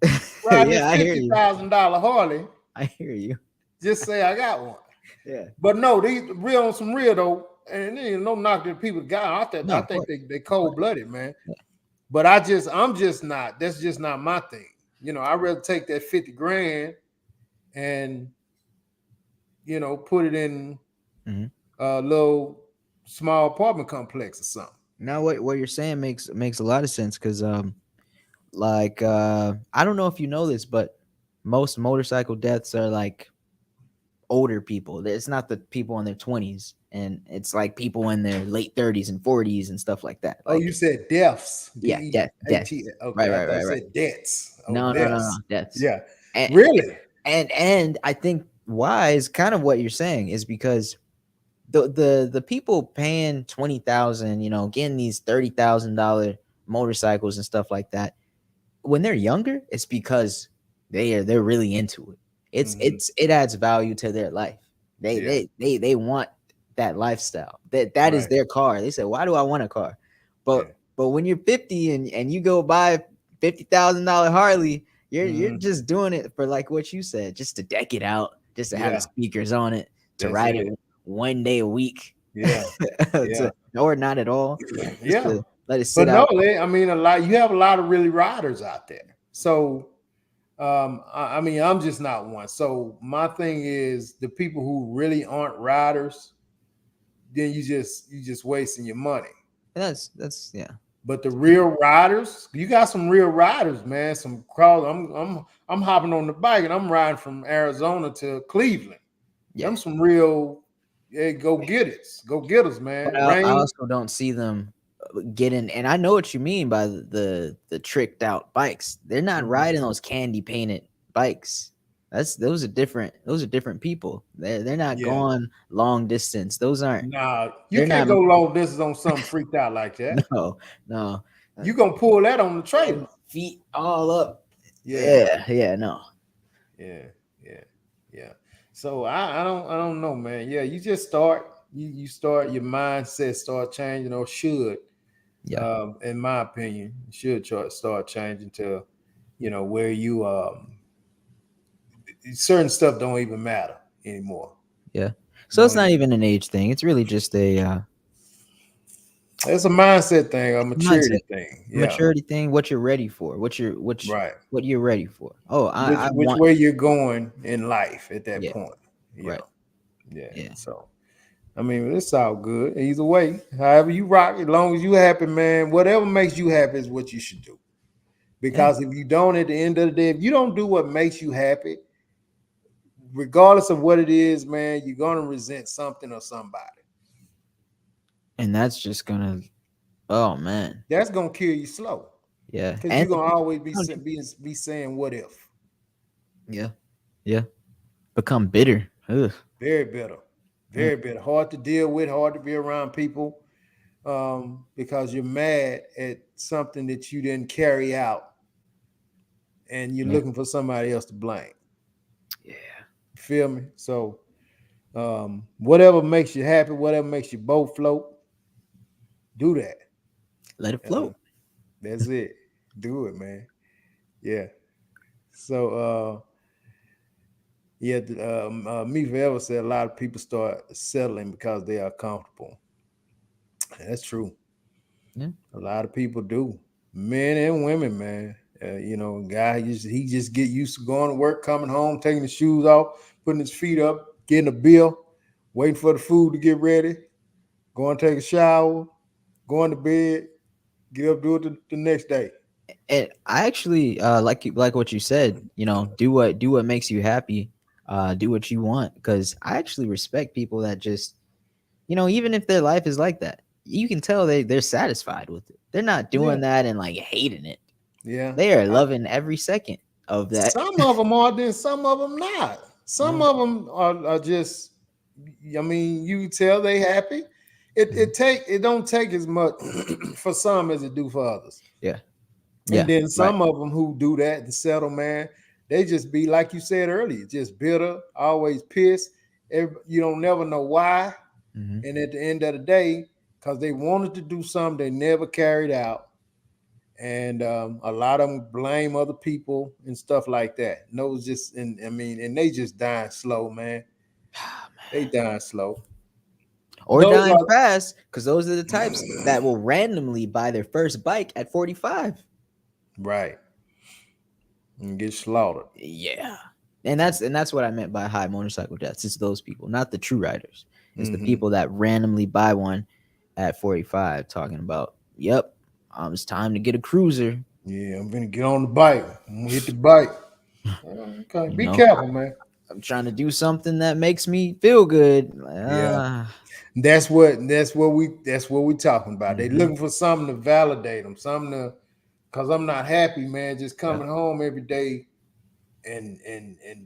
Riding Yeah, this I hear you. $50,000 Harley, I hear you. just say I got one. Yeah. But no, these real on some real though, and no knock to the people that got. No, I of think course. they Of course. cold blooded, man. Yeah. But I'm just not. That's just not my thing. I'd rather take that 50 grand and put it in Mhm. a little small apartment complex or something. Now what you're saying makes a lot of sense because like I don't know if you know this, but most motorcycle deaths are like older people. It's not the people in their 20s, and it's like people in their late 30s and 40s and stuff like that. Oh, you Like said deaths, yeah, death. DEAT. Right, Okay, I right, thought you right, right. said debts. Oh, No, no, no, no, deaths. deaths. Yeah, And really. and I think why is kind of what you're saying is because the people paying 20,000, getting these $30,000 motorcycles and stuff like that when they're younger, it's because they're really into it. Hmm. It adds value to their life. They Yeah, they want that lifestyle. That is right. their car. They say, why do I want a car? Yeah. But when you're 50 and you go buy $50,000 Harley, you're Hmm. just doing it for like what you said, just to deck it out, just to have the Yeah, speakers on it, to that's ride it it. one day a week, Yeah, yeah, or not at all, just yeah. to let it sit But no, out. I mean, a lot. You have a lot of really riders out there. So, I mean, I'm just not one. So my thing is the people who really aren't riders, then you just wasting your money. That's yeah. But the real riders, you got some real riders, man. Some crowd. I'm hopping on the bike and I'm riding from Arizona to Cleveland. Yeah. Them some real, yeah, go get it, man. But I Rain, also don't see them getting, and I know what you mean by the tricked out bikes. They're not Mhm. riding those candy painted bikes. That's those are different people. They're not Yeah. going long distance. Those aren't Nah, you they're can't not go long distance on something freaked out like that. no, no. Uh, You gonna pull that on the trailer. and feet all up. Yeah. Yeah, yeah, no. Yeah. Yeah. Yeah. So I don't know, man. Yeah, you just start. You start your mindset start changing or should. Yeah, In my opinion, should start changing to, where you certain stuff don't even matter anymore. yeah. So it's Don't not even. even an age thing. It's really just a It's a mindset thing, a maturity mindset, thing. Yeah, maturity thing. What you're ready for. right. what you're ready for. Oh, Which I which want. way you're going in life at that Yeah, point. Yeah, right. yeah. Yeah, So I mean, it's all good either way. However you rock, as long as you happy, man. Whatever makes you happy is what you should do. yeah. Because if you don't, at the end of the day, if you don't do what makes you happy, regardless of what it is, man, you're gonna resent something or somebody. And that's just gonna. Oh man. That's gonna kill you slow. Yeah, Because and you're the gonna people always be around you. be saying what if. Yeah, yeah. Become bitter. Ugh. Very bitter. Yeah. Very bitter. Hard to deal with, hard to be around people, because you're mad at something that you didn't carry out and you're Yeah. looking for somebody else to blame. Yeah. You feel me? So whatever makes you happy, whatever makes you both float, do that. Let it Uh, float. that's it. Do it, man. Yeah. So yeah, me forever said a lot of people start settling because they are comfortable. That's true. Yeah. A lot of people do, men and women, man. Guy he just get used to going to work, coming home, taking his shoes off, putting his feet up, getting a bill, waiting for the food to get ready, going to take a shower, going to bed, get up, do it the next day. And I actually like what you said. Do what makes you happy. Do what you want. Because I actually respect people that just even if their life is like that, you can tell they're satisfied with it. They're not Yeah, doing that and like hating it. yeah. They are loving every second of that. Some of them are, then some of them not. Some Yeah. of them are just. I mean, you tell they happy. It Mhm. it take it don't take as much for some as it do for others. Yeah. And Yeah. then Right. some of them who do that and settle, man, they just be like you said earlier, just bitter, always pissed. You don't never know why. Hmm. And at the end of the day, because they wanted to do something they never carried out, and a lot of them blame other people and stuff like that. No, it's just, and I mean, and they just dying slow, man. They dying slow. Or Those dying are fast, because those are the types that will randomly buy their first bike at 45. right and get slaughtered. Yeah. And that's what I meant by high motorcycle deaths. It's those people, not the true riders. It's the Hmm. people that randomly buy one at 45 talking about, yep, it's time to get a cruiser. Yeah, I'm gonna get on the bike. I'm gonna hit the bike. Okay, You be know, careful, man. I'm trying to do something that makes me feel good. Like, Yeah, that's what we talking about. They mhm, looking for something to validate them, something to, cause I'm not happy, man. Just yeah. coming home every day and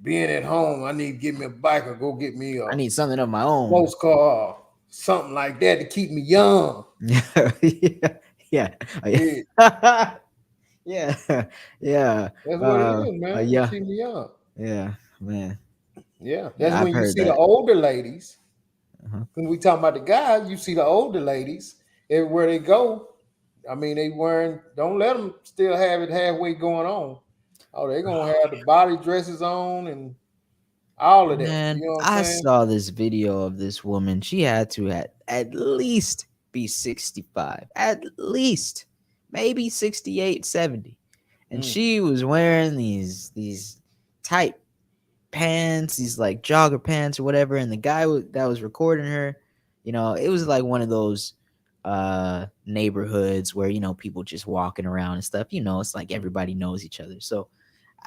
being at home. I need to get me a bike or go get me a I need something of my own. sports car, or something like that to keep me young. Yeah. Yeah. Yeah, Yeah. Yeah. Yeah. that's what it is, man. Yeah. Keep me young. Yeah. Man. Yeah, that's Yeah, I've when you heard see the that. older ladies. Uh-huh. When we talking about the guys, you see the older ladies everywhere they go. I mean, they wearing. Don't let them still have it halfway going on. Oh, they gonna have the body dresses on and all of that. Man, You know what I'm I saying? saw this video of this woman. She had to at least be 65. At least. Maybe 68, 70. And Mm, she was wearing these tight pants, these like jogger pants or whatever. And the guy that was recording her, it was like one of those neighborhoods where people just walking around and stuff. It's like mm. everybody knows each other. So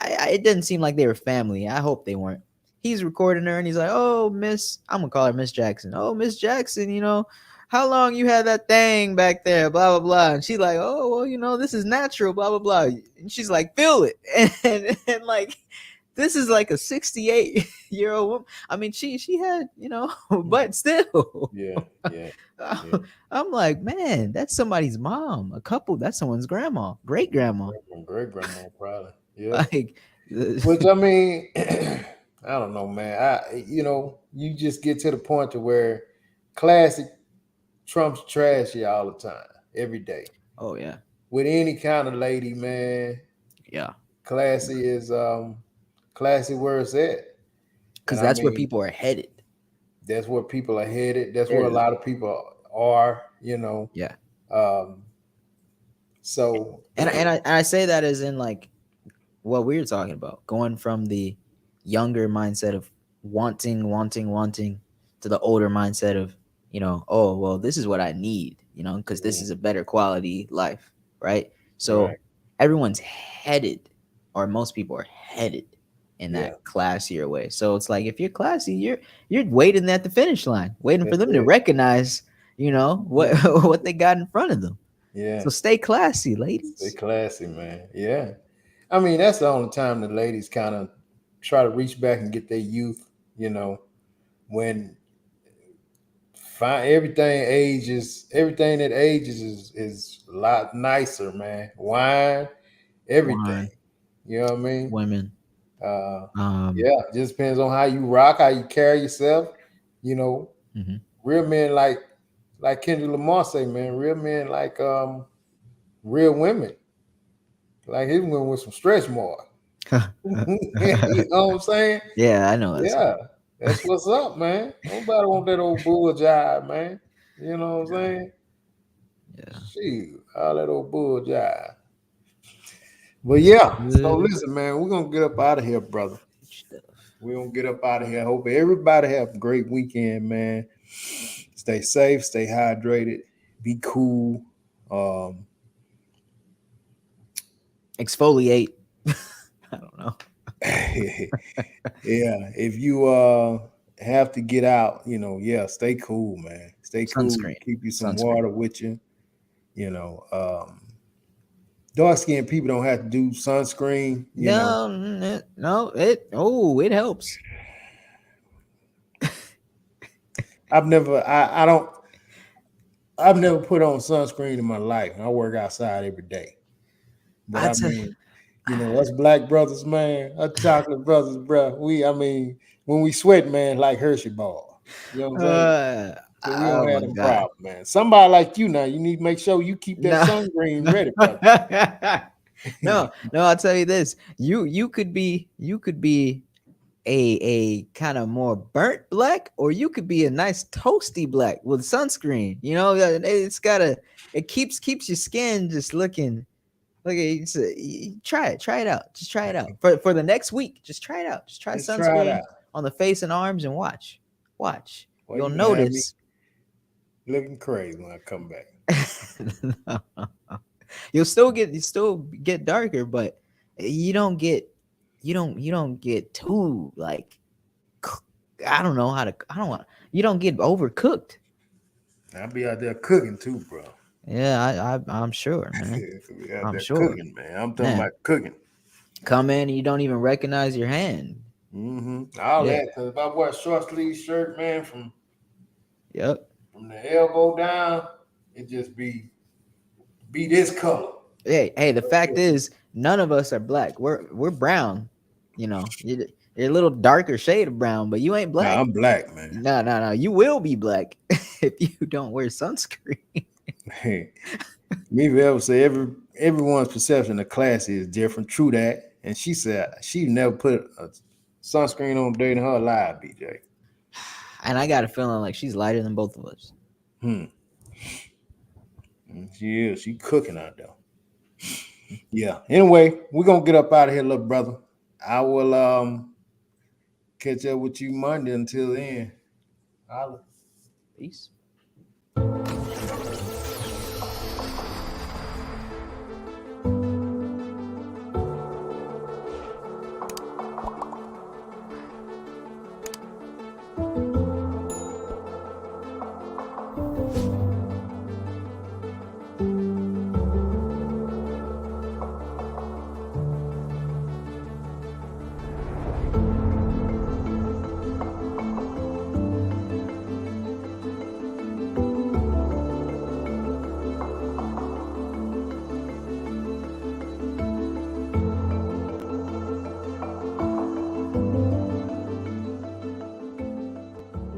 it didn't seem like they were family. I hope they weren't. He's recording her and he's like, "Oh, Miss, I'm gonna call her Miss Jackson. Oh, Miss Jackson, how long you had that thing back there, blah blah blah. And she's like, oh well, this is natural, blah blah blah. And she's like, feel it. And like, this is like a 68-year-old woman. I mean, she had, but still. Yeah, yeah, yeah. I'm like, man, that's somebody's mom, a couple, that's someone's grandma, great grandma. Great grandma probably. Yeah. Like, Which I mean, I don't know, man. You just get to the point to where classic trumps trashy all the time, every day. oh yeah, With any kind of lady, man, yeah, classy is classy where it's at. because And I that's where mean, people are headed. that's where people are headed. That's where a There's, lot of people are. yeah, Um, so and I say that as in like what we were talking about, going from the younger mindset of wanting to the older mindset of, oh well, this is what I need, because this mm, is a better quality life, right? So right, everyone's headed, or most people are headed in yeah, that classier way. So it's like, if you're classy, you're waiting at the finish line, waiting for that's them to it. recognize, what Mhm. what they got in front of them. Yeah, So stay classy, stay ladies. classy, man. Yeah. I mean, that's the only time the ladies kind of try to reach back and get their youth, you know, when everything that ages is a lot nicer, man. Wine, everything. Wine, You know what I mean? women. Uh um yeah, just depends on how you rock, how you carry yourself, you know. mhm. Real men like Kendrick Lamar say, man, real men like real women. Like his women with some stretch marks. You know what I'm saying? Yeah, I know that song. Yeah, that's what's up, man. Nobody want that old bull jive, man. You know what I'm Yeah, saying? yeah. Shoot, all that old bull jive. But yeah, so Good listen, man, we're gonna get up out of here, brother. stuff. We're gonna get up out of here. Hope everybody have a great weekend, man. Stay safe, stay hydrated, be cool. Um, Exfoliate. I don't know. yeah, if you have to get out, yeah, stay cool, man. Stay cool. Sunscreen. Keep you some Sunscreen. water with you. You know, dark skinned people don't have to do sunscreen. No, no, it helps. I don't, I've never put on sunscreen in my life. I work outside every day. But I I tell mean, us black brothers, man, us chocolate brothers, bro. When we sweat, man, like Hershey ball. You know what I'm saying? uh, So we don't oh have my them god. problems, man. Somebody like you now, you need to make sure you keep that No. sunscreen No. ready, brother. No, no, I'll tell you this. You could be a kind of more burnt black, or you could be a nice toasty black with sunscreen. It keeps your skin just looking. Look, try it out. Just try it out for the next week. Just try it out. Just try Let's try it sunscreen out. on the face and arms and watch. Well, You'll you can have me notice. looking crazy when I come back. You'll still get darker, but you don't get you don't get too like, I don't know how to I don't want you don't get overcooked. I'll be out there cooking too, bro. Yeah, I'm sure, man. We out I'm there sure, cooking, man. I'm talking man. about cooking. Come in and you don't even recognize your hand. All Yeah. that. Cause if I wear a short sleeve shirt, man, Yep. from the elbow down, it just be this color. Hey, the fact is, none of us are black. We're brown. You're a little darker shade of brown, but you ain't Nah, black. I'm black, man. No, no, no. You will be black if you don't wear sunscreen. Hey, me ever say everyone's perception of classy is different. True that. And she said she never put a sunscreen on day in her life, BJ. And I got a feeling like she's lighter than both of us. Hmm. She is. She cooking out there. Yeah. Anyway, we're gonna get up out of here, little brother. I will catch up with you Monday. Until then, holla. Peace.